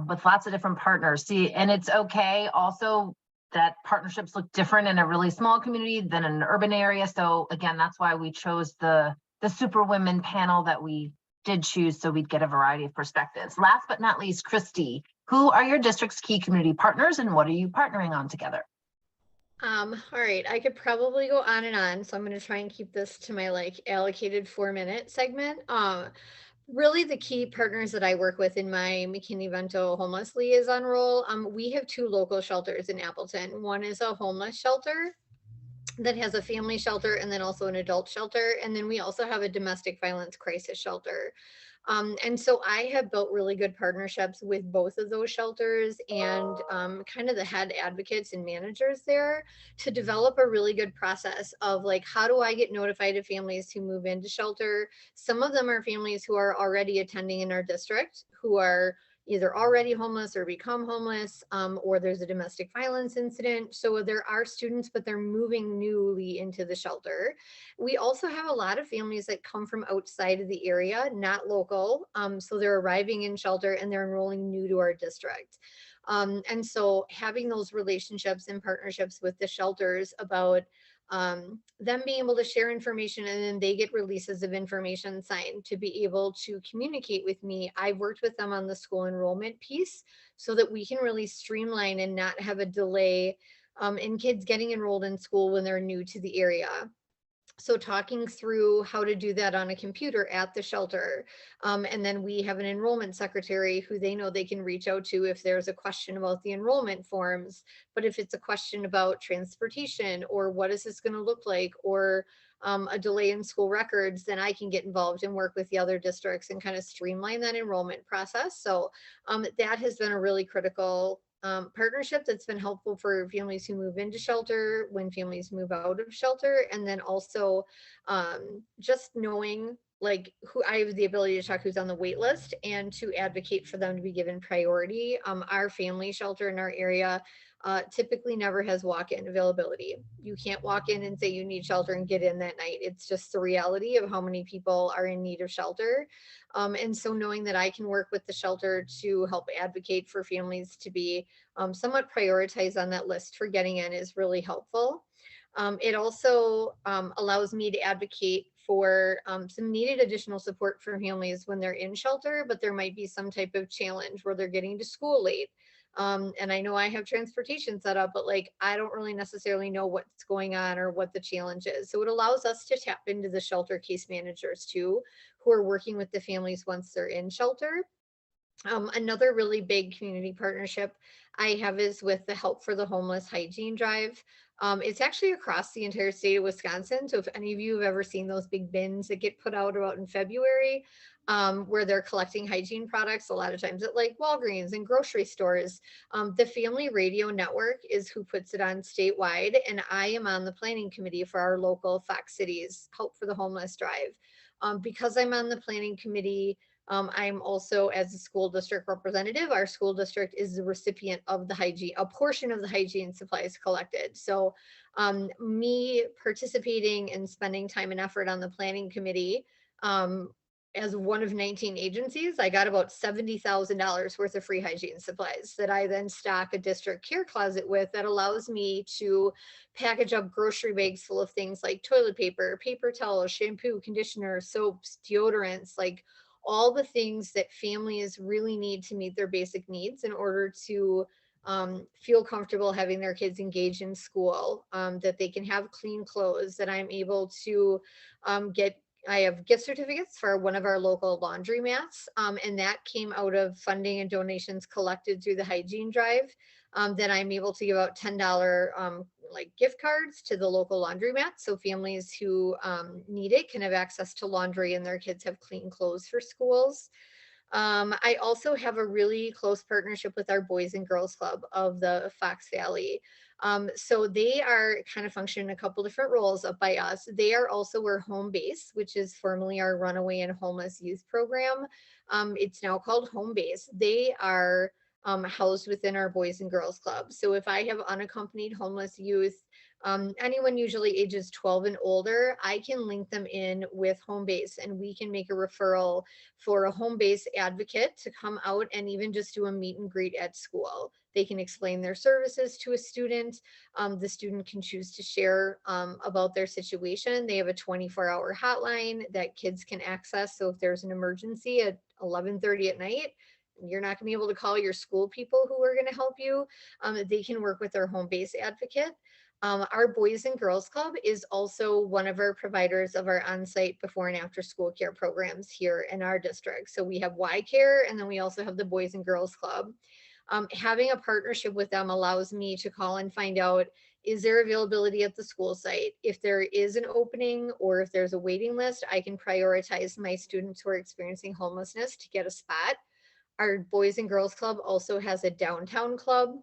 A: with lots of different partners. See, and it's okay also that partnerships look different in a really small community than in an urban area. So again, that's why we chose the Super Women panel that we did choose, so we'd get a variety of perspectives. Last but not least, Christy, who are your district's key community partners and what are you partnering on together?
C: All right, I could probably go on and on, so I'm going to try and keep this to my allocated 4-minute segment. Really the key partners that I work with in my McKinney-Vento homeless liaison role, we have 2 local shelters in Appleton. One is a homeless shelter that has a family shelter and then also an adult shelter. And then we also have a domestic violence crisis shelter. And so I have built really good partnerships with both of those shelters and kind of the head advocates and managers there to develop a really good process of how do I get notified of families who move into shelter? Some of them are families who are already attending in our district, who are either already homeless or become homeless, or there's a domestic violence incident. So there are students, but they're moving newly into the shelter. We also have a lot of families that come from outside of the area, not local. So they're arriving in shelter and they're enrolling new to our district. And so having those relationships and partnerships with the shelters about them being able to share information, and then they get releases of information signed to be able to communicate with me. I've worked with them on the school enrollment piece so that we can really streamline and not have a delay in kids getting enrolled in school when they're new to the area. So talking through how to do that on a computer at the shelter. And then we have an enrollment secretary who they know they can reach out to if there's a question about the enrollment forms. But if it's a question about transportation or what is this going to look like, or a delay in school records, then I can get involved and work with the other districts and kind of streamline that enrollment process. So that has been a really critical partnership that's been helpful for families who move into shelter, when families move out of shelter, and then also just knowing who I have the ability to check who's on the wait list and to advocate for them to be given priority. Our family shelter in our area typically never has walk-in availability. You can't walk in and say you need shelter and get in that night. It's just the reality of how many people are in need of shelter. And so knowing that I can work with the shelter to help advocate for families to be somewhat prioritized on that list for getting in is really helpful. It also allows me to advocate for some needed additional support for families when they're in shelter, but there might be some type of challenge where they're getting to school late. And I know I have transportation set up, but I don't really necessarily know what's going on or what the challenge is. So it allows us to tap into the shelter case managers too, who are working with the families once they're in shelter. Another really big community partnership I have is with the Help for the Homeless hygiene drive. It's actually across the entire state of Wisconsin. So if any of you have ever seen those big bins that get put out about in February, where they're collecting hygiene products, a lot of times at Walgreens and grocery stores, the Family Radio Network is who puts it on statewide. And I am on the planning committee for our local Fox Cities Help for the Homeless drive. Because I'm on the planning committee, I'm also, as a school district representative, our school district is the recipient of the hygiene, a portion of the hygiene supplies collected. So me participating and spending time and effort on the planning committee, as one of 19 agencies, I got about $70,000 worth of free hygiene supplies that I then stock a district care closet with, that allows me to package up grocery bags full of things like toilet paper, paper towels, shampoo, conditioner, soaps, deodorants, like all the things that families really need to meet their basic needs in order to feel comfortable having their kids engaged in school, that they can have clean clothes, that I'm able to I have gift certificates for one of our local laundromats, and that came out of funding and donations collected through the hygiene drive. That I'm able to give out $10 like gift cards to the local laundromat, so families who need it can have access to laundry and their kids have clean clothes for schools. I also have a really close partnership with our Boys and Girls Club of the Fox Valley. So they are kind of functioning in a couple different roles up by us. They are also our home base, which is formerly our runaway and homeless youth program. It's now called Home Base. They are housed within our Boys and Girls Club. So if I have unaccompanied homeless youth, anyone usually ages 12 and older, I can link them in with Home Base, and we can make a referral for a home base advocate to come out and even just do a meet and greet at school. They can explain their services to a student. The student can choose to share about their situation. They have a 24-hour hotline that kids can access. So if there's an emergency at 11:30 at night, you're not going to be able to call your school people who are going to help you. They can work with their home base advocate. Our Boys and Girls Club is also one of our providers of our on-site before and after school care programs here in our district. So we have Y Care, and then we also have the Boys and Girls Club. Having a partnership with them allows me to call and find out, is there availability at the school site? If there is an opening or if there's a waiting list, I can prioritize my students who are experiencing homelessness to get a spot. Our Boys and Girls Club also has a downtown club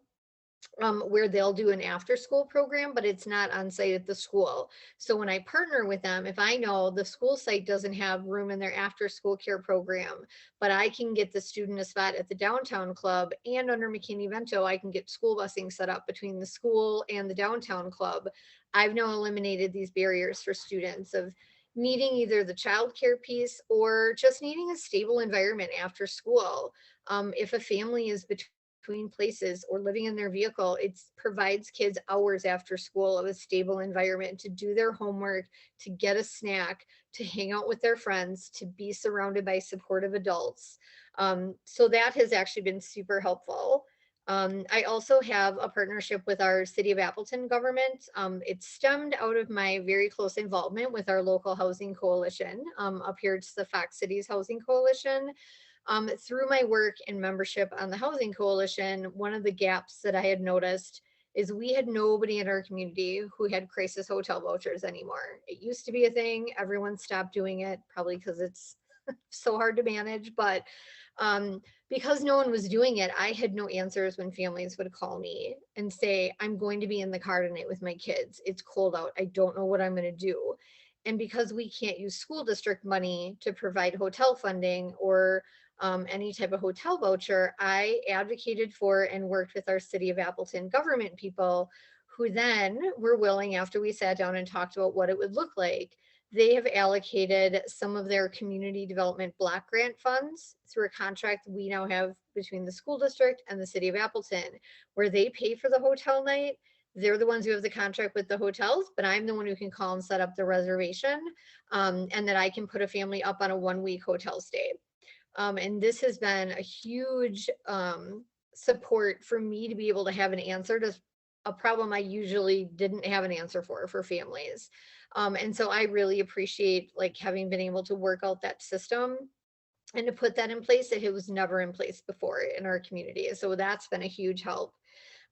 C: where they'll do an after school program, but it's not on site at the school. So when I partner with them, if I know the school site doesn't have room in their after school care program, but I can get the student a spot at the downtown club, and under McKinney-Vento, I can get school busing set up between the school and the downtown club. I've now eliminated these barriers for students of needing either the childcare piece or just needing a stable environment after school. If a family is between places or living in their vehicle, it provides kids hours after school of a stable environment to do their homework, to get a snack, to hang out with their friends, to be surrounded by supportive adults. So that has actually been super helpful. I also have a partnership with our City of Appleton government. It stemmed out of my very close involvement with our local housing coalition. Up here, it's the Fox Cities Housing Coalition. Through my work and membership on the Housing Coalition, one of the gaps that I had noticed is we had nobody in our community who had crisis hotel vouchers anymore. It used to be a thing. Everyone stopped doing it, probably because it's so hard to manage. But because no one was doing it, I had no answers when families would call me and say, I'm going to be in the car tonight with my kids. It's cold out. I don't know what I'm going to do. And because we can't use school district money to provide hotel funding or any type of hotel voucher, I advocated for and worked with our City of Appleton government people, who then were willing, after we sat down and talked about what it would look like, they have allocated some of their community development block grant funds through a contract we now have between the school district and the City of Appleton, where they pay for the hotel night. They're the ones who have the contract with the hotels, but I'm the one who can call and set up the reservation, and that I can put a family up on a 1-week hotel stay. And this has been a huge support for me to be able to have an answer to a problem I usually didn't have an answer for families. And so I really appreciate like having been able to work out that system and to put that in place that it was never in place before in our community. So that's been a huge help.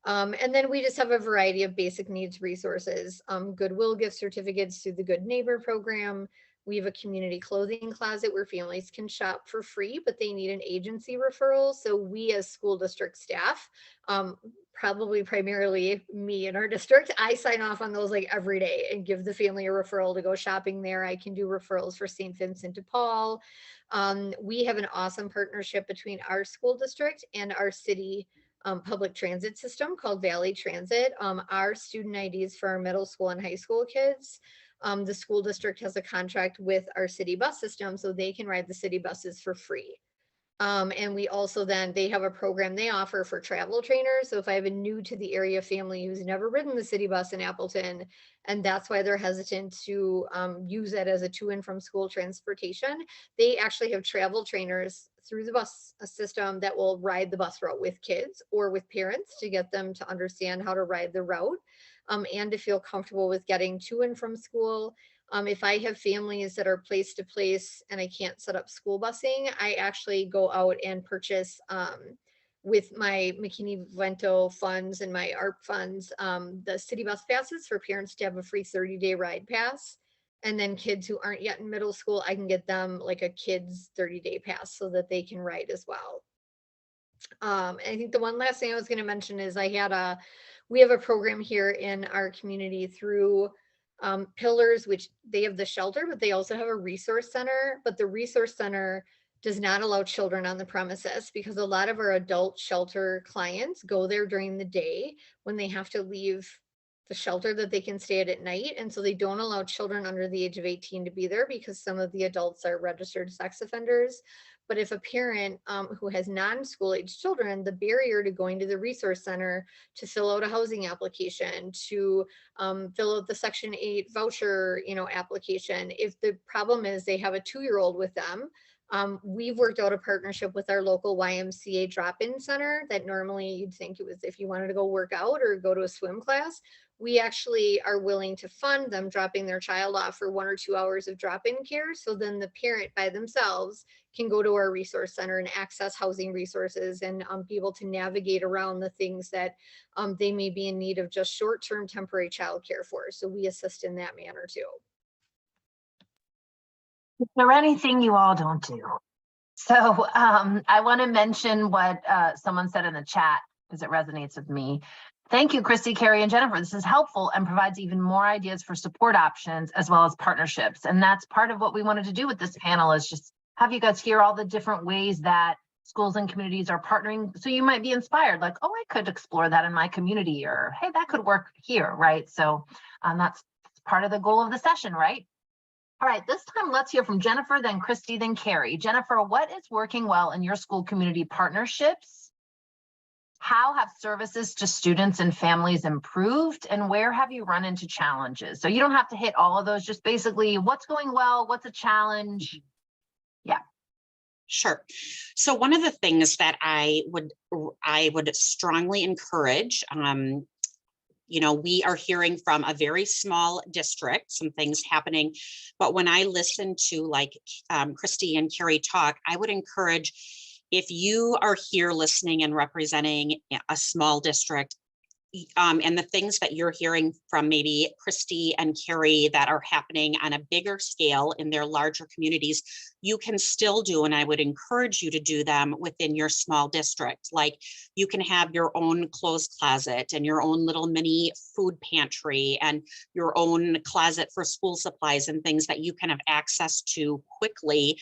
C: And then we just have a variety of basic needs resources, Goodwill gift certificates through the Good Neighbor program, We have a community clothing closet where families can shop for free, but they need an agency referral. So we as school district staff, probably primarily me in our district, I sign off on those like every day and give the family a referral to go shopping there. I can do referrals for St. Vincent de Paul. We have an awesome partnership between our school district and our city public transit system called Valley Transit. Our student IDs for our middle school and high school kids, the school district has a contract with our city bus system, so they can ride the city buses for free. And we also then, they have a program they offer for travel trainers. So if I have a new to the area family who's never ridden the city bus in Appleton, and that's why they're hesitant to use it as a to and from school transportation, they actually have travel trainers through the bus system that will ride the bus route with kids or with parents to get them to understand how to ride the route and to feel comfortable with getting to and from school. If I have families that are place to place and I can't set up school busing, I actually go out and purchase with my McKinney-Vento funds and my ARP funds, the city bus passes for parents to have a free 30-day ride pass. And then kids who aren't yet in middle school, I can get them like a kids 30-day pass so that they can ride as well. I think the one last thing I was going to mention is we have a program here in our community through Pillars, which they have the shelter, but they also have a resource center. But the resource center does not allow children on the premises because a lot of our adult shelter clients go there during the day when they have to leave the shelter that they can stay at night. And so they don't allow children under the age of 18 to be there because some of the adults are registered sex offenders. But if a parent who has non-school age children, the barrier to going to the resource center to fill out a housing application, to fill out the Section 8 voucher, application, if the problem is they have a 2-year-old with them, we've worked out a partnership with our local YMCA drop-in center that normally you'd think it was if you wanted to go work out or go to a swim class. We actually are willing to fund them dropping their child off for 1 or 2 hours of drop-in care. So then the parent by themselves can go to our resource center and access housing resources and be able to navigate around the things that they may be in need of just short-term temporary childcare for. So we assist in that manner too.
A: Is there anything you all don't do? So I want to mention what someone said in the chat because it resonates with me. Thank you, Christy, Carrie, and Jennifer. This is helpful and provides even more ideas for support options as well as partnerships. And that's part of what we wanted to do with this panel is just have you guys hear all the different ways that schools and communities are partnering. So you might be inspired like, oh, I could explore that in my community, or hey, that could work here, right? So that's part of the goal of the session, right? All right, this time let's hear from Jennifer, then Christy, then Carrie. Jennifer, what is working well in your school community partnerships? How have services to students and families improved, and where have you run into challenges? So you don't have to hit all of those, just basically what's going well, what's a challenge? Yeah.
E: Sure. So one of the things that I would strongly encourage, we are hearing from a very small district, some things happening, but when I listen to like Christy and Carrie talk, I would encourage, if you are here listening and representing a small district, and the things that you're hearing from maybe Christy and Carrie that are happening on a bigger scale in their larger communities, you can still do, and I would encourage you to do them within your small district. Like you can have your own clothes closet and your own little mini food pantry and your own closet for school supplies and things that you can have access to quickly,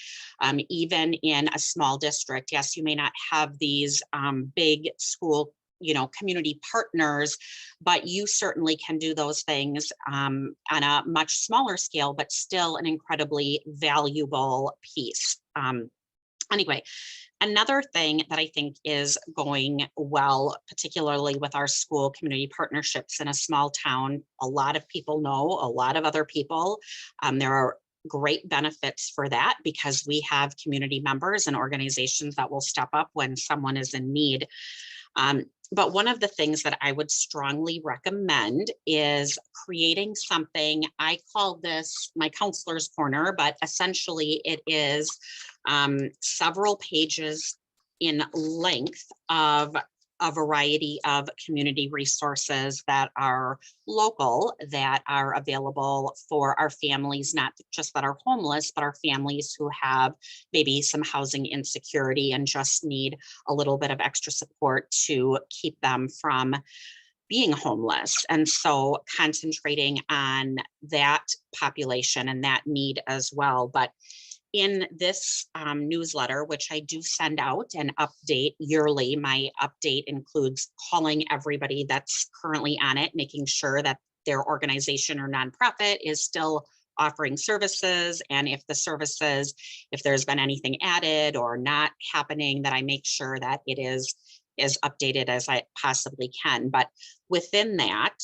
E: even in a small district. Yes, you may not have these big school community partners, but you certainly can do those things on a much smaller scale, but still an incredibly valuable piece. Anyway, another thing that I think is going well, particularly with our school community partnerships in a small town, a lot of people know a lot of other people. There are great benefits for that because we have community members and organizations that will step up when someone is in need. But one of the things that I would strongly recommend is creating something. I call this my counselor's corner, but essentially it is several pages in length of a variety of community resources that are local, that are available for our families, not just that are homeless, but our families who have maybe some housing insecurity and just need a little bit of extra support to keep them from being homeless. And so concentrating on that population and that need as well. But in this newsletter, which I do send out and update yearly, my update includes calling everybody that's currently on it, making sure that their organization or nonprofit is still offering services. And if the services, if there's been anything added or not happening, that I make sure that it is as updated as I possibly can. But within that,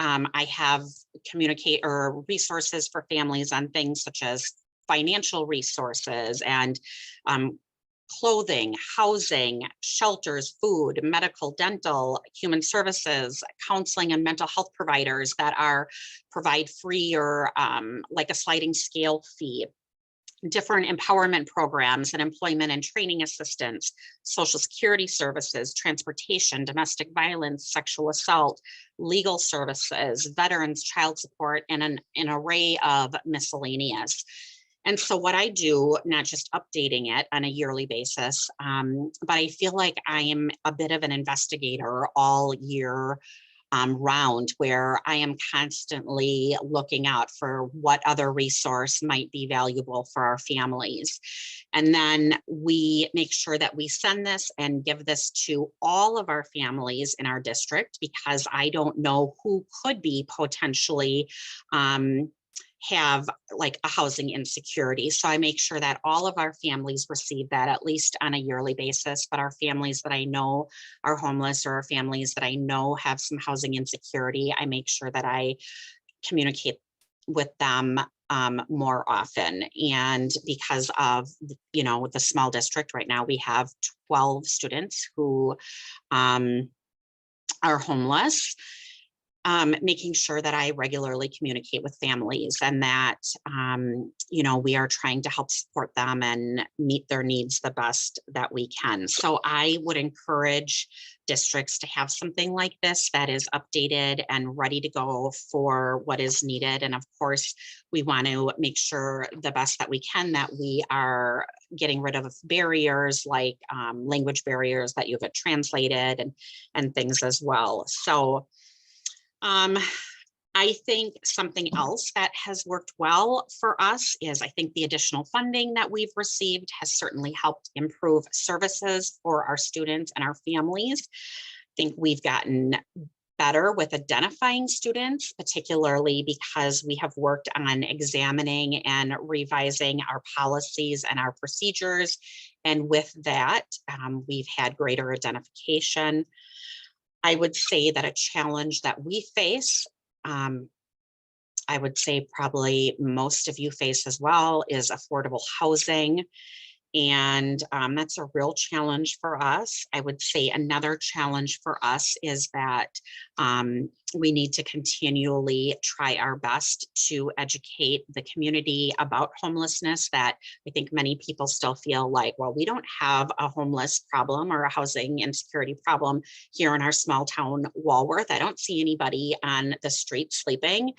E: I have communicate or resources for families on things such as financial resources and clothing, housing, shelters, food, medical, dental, human services, counseling, and mental health providers that provide free or like a sliding scale fee, different empowerment programs and employment and training assistance, social security services, transportation, domestic violence, sexual assault, legal services, veterans, child support, and an array of miscellaneous. And so what I do, not just updating it on a yearly basis, but I feel like I am a bit of an investigator all year round, where I am constantly looking out for what other resource might be valuable for our families. And then we make sure that we send this and give this to all of our families in our district, because I don't know who could be potentially have like a housing insecurity. So I make sure that all of our families receive that at least on a yearly basis, but our families that I know are homeless or our families that I know have some housing insecurity, I make sure that I communicate with them more often. And because of, you know, the small district right now, we have 12 students who are homeless. Making sure that I regularly communicate with families and that, you know, we are trying to help support them and meet their needs the best that we can. So I would encourage districts to have something like this that is updated and ready to go for what is needed. And of course, we want to make sure the best that we can that we are getting rid of barriers like language barriers, that you get translated and things as well. So I think something else that has worked well for us is I think the additional funding that we've received has certainly helped improve services for our students and our families. I think we've gotten better with identifying students, particularly because we have worked on examining and revising our policies and our procedures. And with that, we've had greater identification. I would say that a challenge that we face, I would say probably most of you face as well, is affordable housing. And that's a real challenge for us. I would say another challenge for us is that we need to continually try our best to educate the community about homelessness, that I think many people still feel like, well, we don't have a homeless problem or a housing insecurity problem here in our small town Walworth. I don't see anybody on the street sleeping.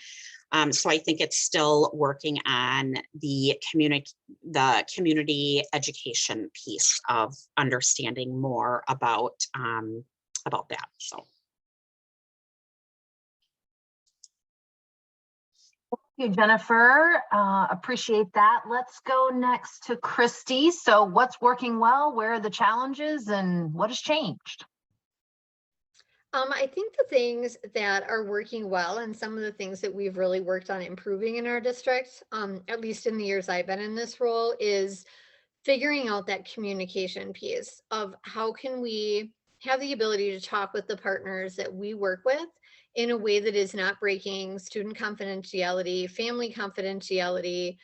E: So I think it's still working on the community education piece of understanding more about that. So.
A: Thank you, Jennifer. Appreciate that. Let's go next to Christy. So what's working well? Where are the challenges and what has changed?
C: I think the things that are working well and some of the things that we've really worked on improving in our district, at least in the years I've been in this role, is figuring out that communication piece of how can we have the ability to talk with the partners that we work with in a way that is not breaking student confidentiality, family confidentiality,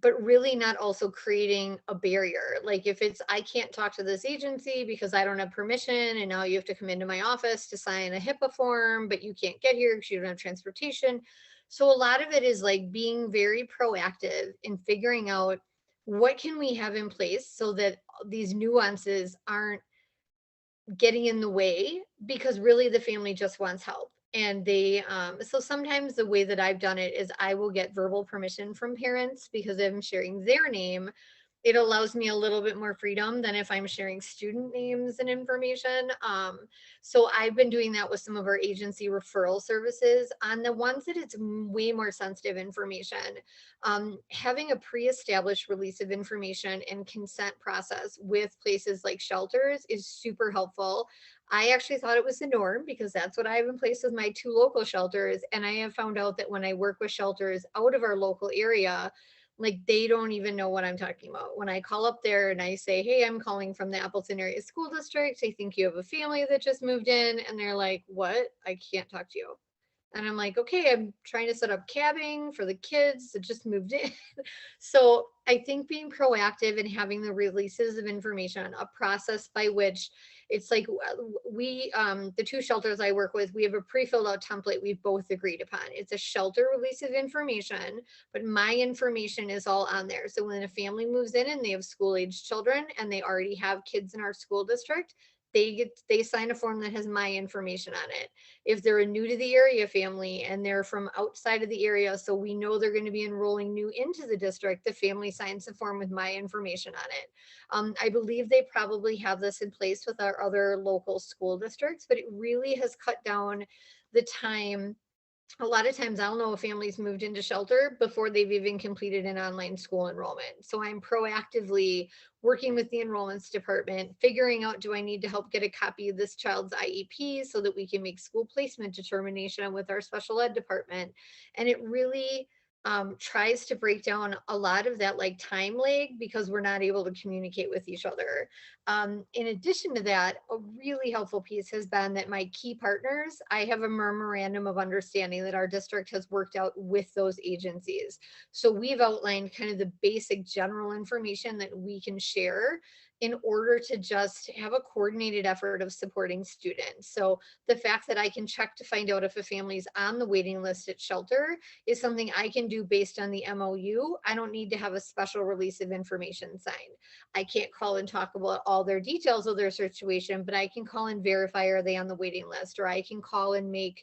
C: but really not also creating a barrier. Like if it's, I can't talk to this agency because I don't have permission, and now you have to come into my office to sign a HIPAA form, but you can't get here because you don't have transportation. So a lot of it is like being very proactive in figuring out what can we have in place so that these nuances aren't getting in the way, because really the family just wants help. And they, so sometimes the way that I've done it is I will get verbal permission from parents, because if I'm sharing their name, it allows me a little bit more freedom than if I'm sharing student names and information. So I've been doing that with some of our agency referral services. On the ones that it's way more sensitive information, having a pre-established release of information and consent process with places like shelters is super helpful. I actually thought it was the norm, because that's what I have in place with my 2 local shelters. And I have found out that when I work with shelters out of our local area, like, they don't even know what I'm talking about. When I call up there and I say, hey, I'm calling from the Appleton Area School District, I think you have a family that just moved in. And they're like, what? I can't talk to you. And I'm like, okay, I'm trying to set up cabbing for the kids that just moved in. So I think being proactive and having the releases of information, a process by which it's like we, the 2 shelters I work with, we have a pre-filled out template we've both agreed upon. It's a shelter release of information, but my information is all on there. So when a family moves in and they have school age children and they already have kids in our school district, they sign a form that has my information on it. If they're a new to the area family and they're from outside of the area, so we know they're going to be enrolling new into the district, the family signs a form with my information on it. I believe they probably have this in place with our other local school districts, but it really has cut down the time. A lot of times I'll know a family's moved into shelter before they've even completed an online school enrollment. So I'm proactively working with the enrollments department, figuring out, do I need to help get a copy of this child's IEP so that we can make school placement determination with our special ed department. And it really tries to break down a lot of that like time lag, because we're not able to communicate with each other. In addition to that, a really helpful piece has been that my key partners, I have a memorandum of understanding that our district has worked out with those agencies. So we've outlined kind of the basic general information that we can share in order to just have a coordinated effort of supporting students. So the fact that I can check to find out if a family's on the waiting list at shelter is something I can do based on the MOU. I don't need to have a special release of information signed. I can't call and talk about all their details of their situation, but I can call and verify, are they on the waiting list? Or I can call and make,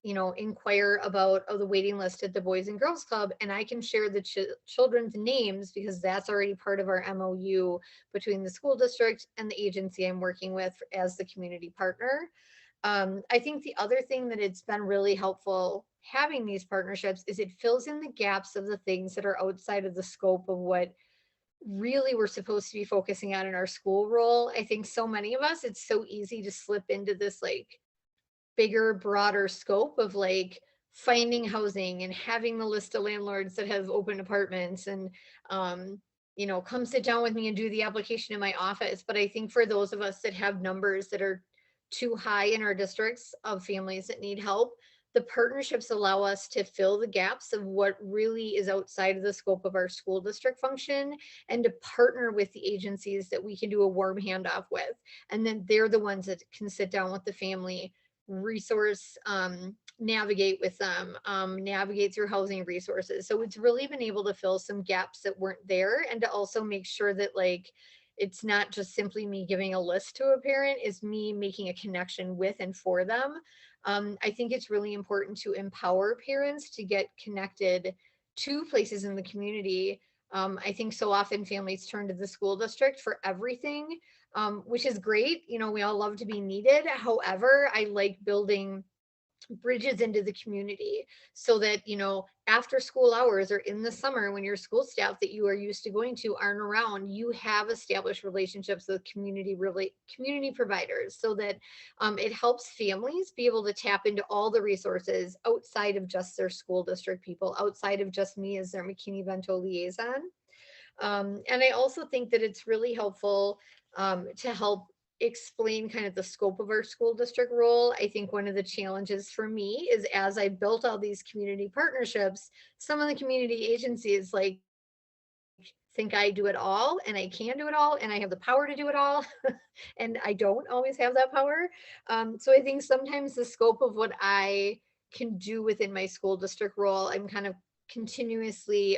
C: inquire about the waiting list at the Boys and Girls Club, and I can share the children's names, because that's already part of our MOU between the school district and the agency I'm working with as the community partner. I think the other thing that it's been really helpful having these partnerships is it fills in the gaps of the things that are outside of the scope of what really we're supposed to be focusing on in our school role. I think so many of us, it's so easy to slip into this like bigger, broader scope of like finding housing and having the list of landlords that have open apartments and, come sit down with me and do the application in my office. But I think for those of us that have numbers that are too high in our districts of families that need help, the partnerships allow us to fill the gaps of what really is outside of the scope of our school district function, and to partner with the agencies that we can do a warm handoff with. And then they're the ones that can sit down with the family, resource, navigate with them, navigate through housing resources. So it's really been able to fill some gaps that weren't there, and to also make sure that like it's not just simply me giving a list to a parent, it's me making a connection with and for them. I think it's really important to empower parents to get connected to places in the community. I think so often families turn to the school district for everything, which is great. We all love to be needed. However, I like building bridges into the community so that, after school hours or in the summer when your school staff that you are used to going to aren't around, you have established relationships with community providers, so that it helps families be able to tap into all the resources outside of just their school district people, outside of just me as their McKinney-Vento liaison. And I also think that it's really helpful to help explain kind of the scope of our school district role. I think one of the challenges for me is, as I built all these community partnerships, some of the community agencies like think I do it all and I can do it all and I have the power to do it all. And I don't always have that power. So I think sometimes the scope of what I can do within my school district role, I'm kind of continuously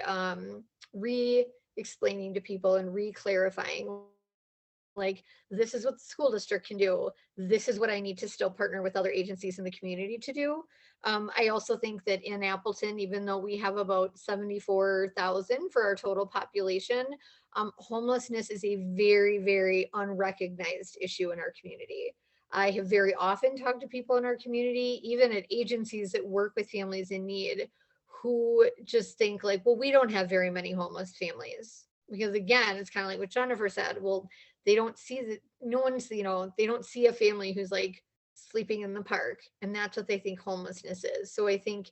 C: re-explaining to people and re-clarifying like, this is what the school district can do. This is what I need to still partner with other agencies in the community to do. I also think that in Appleton, even though we have about 74,000 for our total population, homelessness is a very, very unrecognized issue in our community. I have very often talked to people in our community, even at agencies that work with families in need, who just think like, well, we don't have very many homeless families. Because again, it's kind of like what Jennifer said. Well, they don't see that, no one's, they don't see a family who's like sleeping in the park, and that's what they think homelessness is. So I think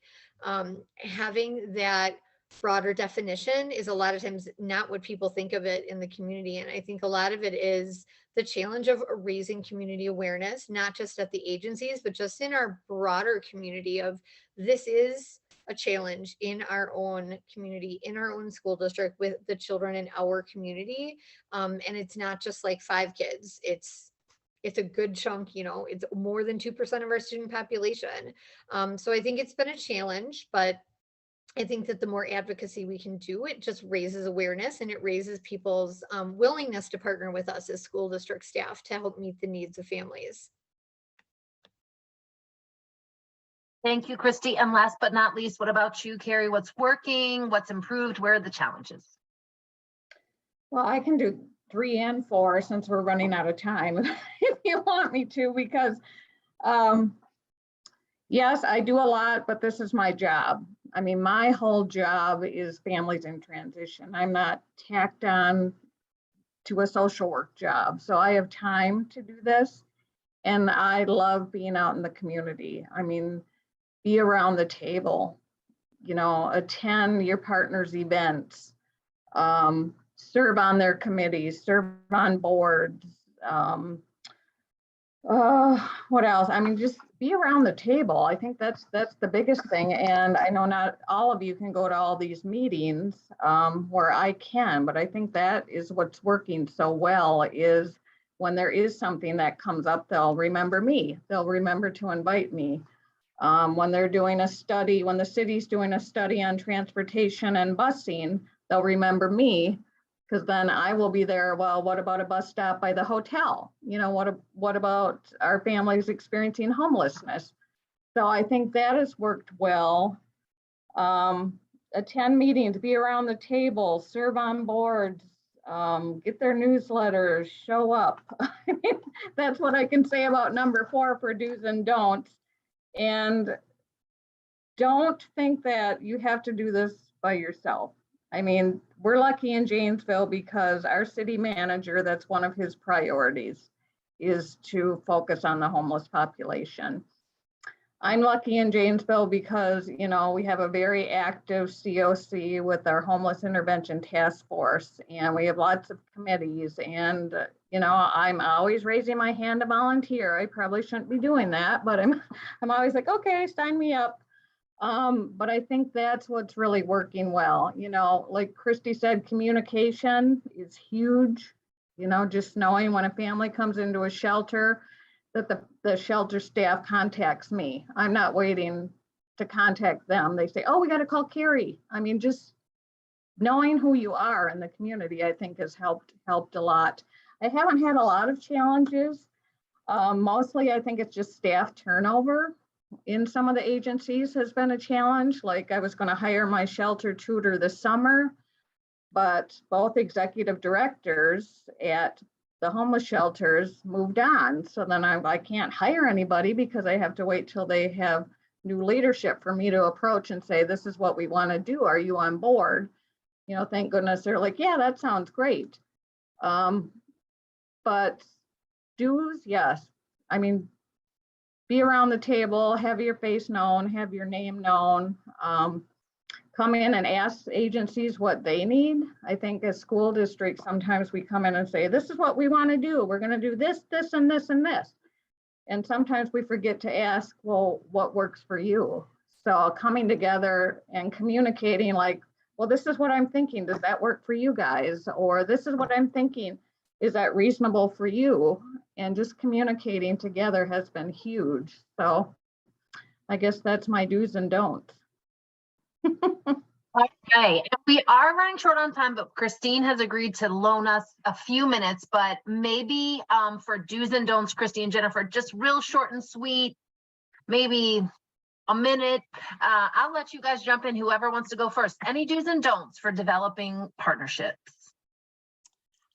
C: having that broader definition is a lot of times not what people think of it in the community. And I think a lot of it is the challenge of raising community awareness, not just at the agencies, but just in our broader community of, this is a challenge in our own community, in our own school district, with the children in our community. And it's not just like 5 kids, it's a good chunk, it's more than 2% of our student population. So I think it's been a challenge, but I think that the more advocacy we can do, it just raises awareness, and it raises people's willingness to partner with us as school district staff to help meet the needs of families.
A: Thank you, Christy. And last but not least, what about you, Carrie? What's working? What's improved? Where are the challenges?
D: Well, I can do 3 and 4 since we're running out of time if you want me to, because yes, I do a lot, but this is my job. I mean, my whole job is families in transition. I'm not tacked on to a social work job. So I have time to do this. And I love being out in the community. I mean, be around the table, attend your partner's events, serve on their committees, serve on boards. What else? I mean, just be around the table. I think that's the biggest thing. And I know not all of you can go to all these meetings where I can, but I think that is what's working so well, is when there is something that comes up, they'll remember me. They'll remember to invite me. When they're doing a study, when the city's doing a study on transportation and busing, they'll remember me, because then I will be there. Well, what about a bus stop by the hotel? What about our families experiencing homelessness? So I think that has worked well. Attend meetings, be around the table, serve on boards, get their newsletters, show up. That's what I can say about number 4 for do's and don'ts. And don't think that you have to do this by yourself. I mean, we're lucky in Janesville because our city manager, that's one of his priorities, is to focus on the homeless population. I'm lucky in Janesville because, we have a very active COC with our Homeless Intervention Task Force, and we have lots of committees. And, I'm always raising my hand to volunteer. I probably shouldn't be doing that, but I'm always like, okay, sign me up. But I think that's what's really working well. Like Christy said, communication is huge. Just knowing when a family comes into a shelter, that the shelter staff contacts me. I'm not waiting to contact them. They say, oh, we got to call Carrie. I mean, just knowing who you are in the community, I think has helped a lot. I haven't had a lot of challenges. Mostly, I think it's just staff turnover in some of the agencies has been a challenge. Like, I was going to hire my shelter tutor this summer, but both executive directors at the homeless shelters moved on. So then I can't hire anybody because I have to wait till they have new leadership for me to approach and say, this is what we want to do. Are you on board? Thank goodness they're like, yeah, that sounds great. But dues, yes. I mean, be around the table, have your face known, have your name known. Come in and ask agencies what they need. I think as school districts, sometimes we come in and say, this is what we want to do. We're going to do this, this, and this, and this. And sometimes we forget to ask, well, what works for you? So coming together and communicating like, well, this is what I'm thinking. Does that work for you guys? Or this is what I'm thinking. Is that reasonable for you? And just communicating together has been huge. So I guess that's my do's and don'ts.
A: Okay, and we are running short on time, but Christine has agreed to loan us a few minutes, but maybe for do's and don'ts, Christine and Jennifer, just real short and sweet, maybe a minute. I'll let you guys jump in, whoever wants to go first. Any do's and don'ts for developing partnerships?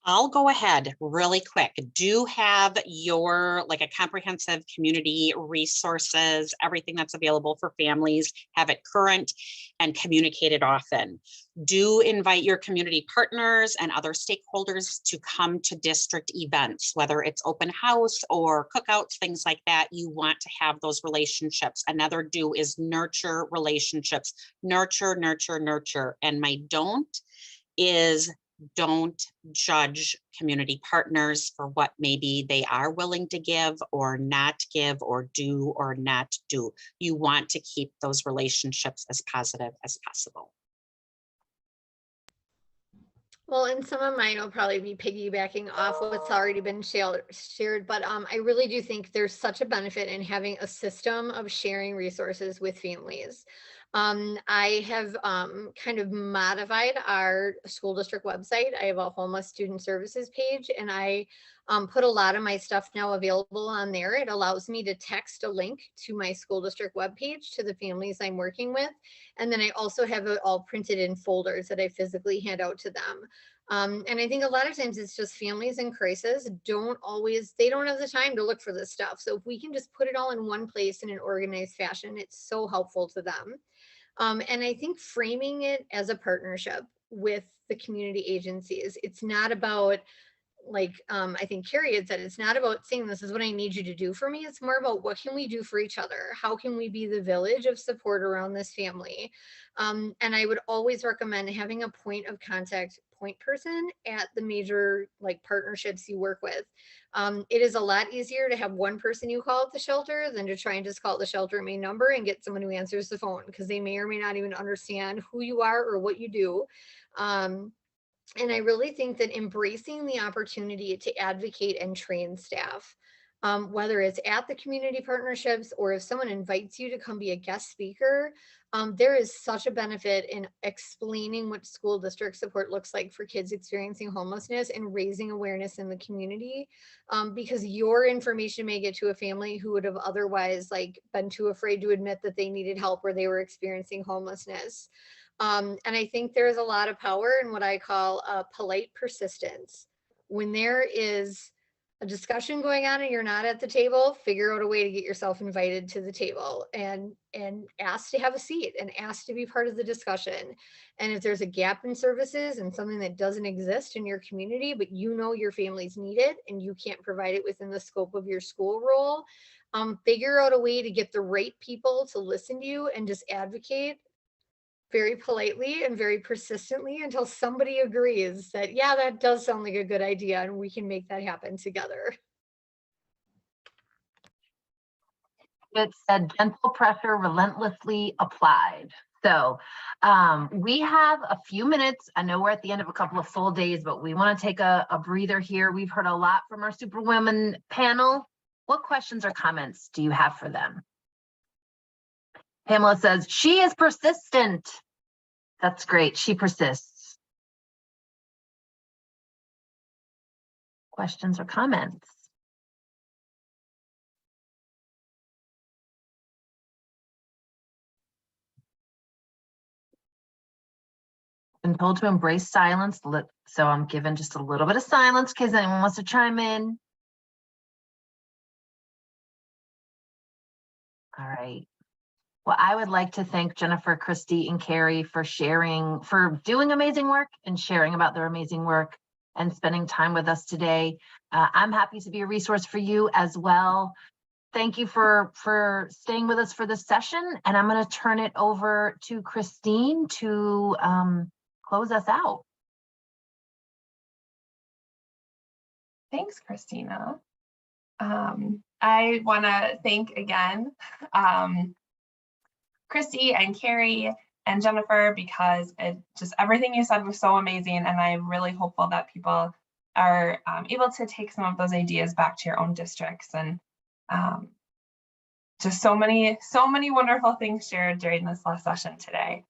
E: I'll go ahead really quick. Do have your, like, a comprehensive community resources, everything that's available for families, have it current and communicated often. Do invite your community partners and other stakeholders to come to district events, whether it's open house or cookouts, things like that. You want to have those relationships. Another do is nurture relationships, nurture, nurture, nurture. And my don't is don't judge community partners for what maybe they are willing to give or not give or do or not do. You want to keep those relationships as positive as possible.
C: Well, and some of mine will probably be piggybacking off what's already been shared, but I really do think there's such a benefit in having a system of sharing resources with families. I have kind of modified our school district website. I have a homeless student services page, and I put a lot of my stuff now available on there. It allows me to text a link to my school district webpage to the families I'm working with. And then I also have it all printed in folders that I physically hand out to them. And I think a lot of times it's just families in crisis they don't have the time to look for this stuff. So if we can just put it all in one place in an organized fashion, it's so helpful to them. And I think framing it as a partnership with the community agencies, it's not about, like, I think Carrie had said, it's not about saying this is what I need you to do for me. It's more about what can we do for each other? How can we be the village of support around this family? And I would always recommend having a point of contact point person at the major, like, partnerships you work with. It is a lot easier to have one person you call at the shelter than to try and just call the shelter main number and get someone who answers the phone, because they may or may not even understand who you are or what you do. And I really think that embracing the opportunity to advocate and train staff, whether it's at the community partnerships or if someone invites you to come be a guest speaker, there is such a benefit in explaining what school district support looks like for kids experiencing homelessness and raising awareness in the community, because your information may get to a family who would have otherwise, like, been too afraid to admit that they needed help or they were experiencing homelessness. And I think there's a lot of power in what I call polite persistence. When there is a discussion going on and you're not at the table, figure out a way to get yourself invited to the table and ask to have a seat and ask to be part of the discussion. And if there's a gap in services and something that doesn't exist in your community, but you know your families need it and you can't provide it within the scope of your school role, figure out a way to get the right people to listen to you and just advocate very politely and very persistently until somebody agrees that, yeah, that does sound like a good idea and we can make that happen together.
A: It said gentle pressure relentlessly applied. So we have a few minutes. I know we're at the end of a couple of full days, but we want to take a breather here. We've heard a lot from our Superwomen panel. What questions or comments do you have for them? Pamela says, she is persistent. That's great. She persists. Questions or comments? Been told to embrace silence, so I'm given just a little bit of silence in case anyone wants to chime in. All right. Well, I would like to thank Jennifer, Christy, and Carrie for sharing, for doing amazing work and sharing about their amazing work and spending time with us today. I'm happy to be a resource for you as well. Thank you for staying with us for this session, and I'm going to turn it over to Christine to close us out.
B: Thanks, Christina. I want to thank again Christy and Carrie and Jennifer, because everything you said was so amazing, and I'm really hopeful that people are able to take some of those ideas back to your own districts. And just so many wonderful things shared during this last session today.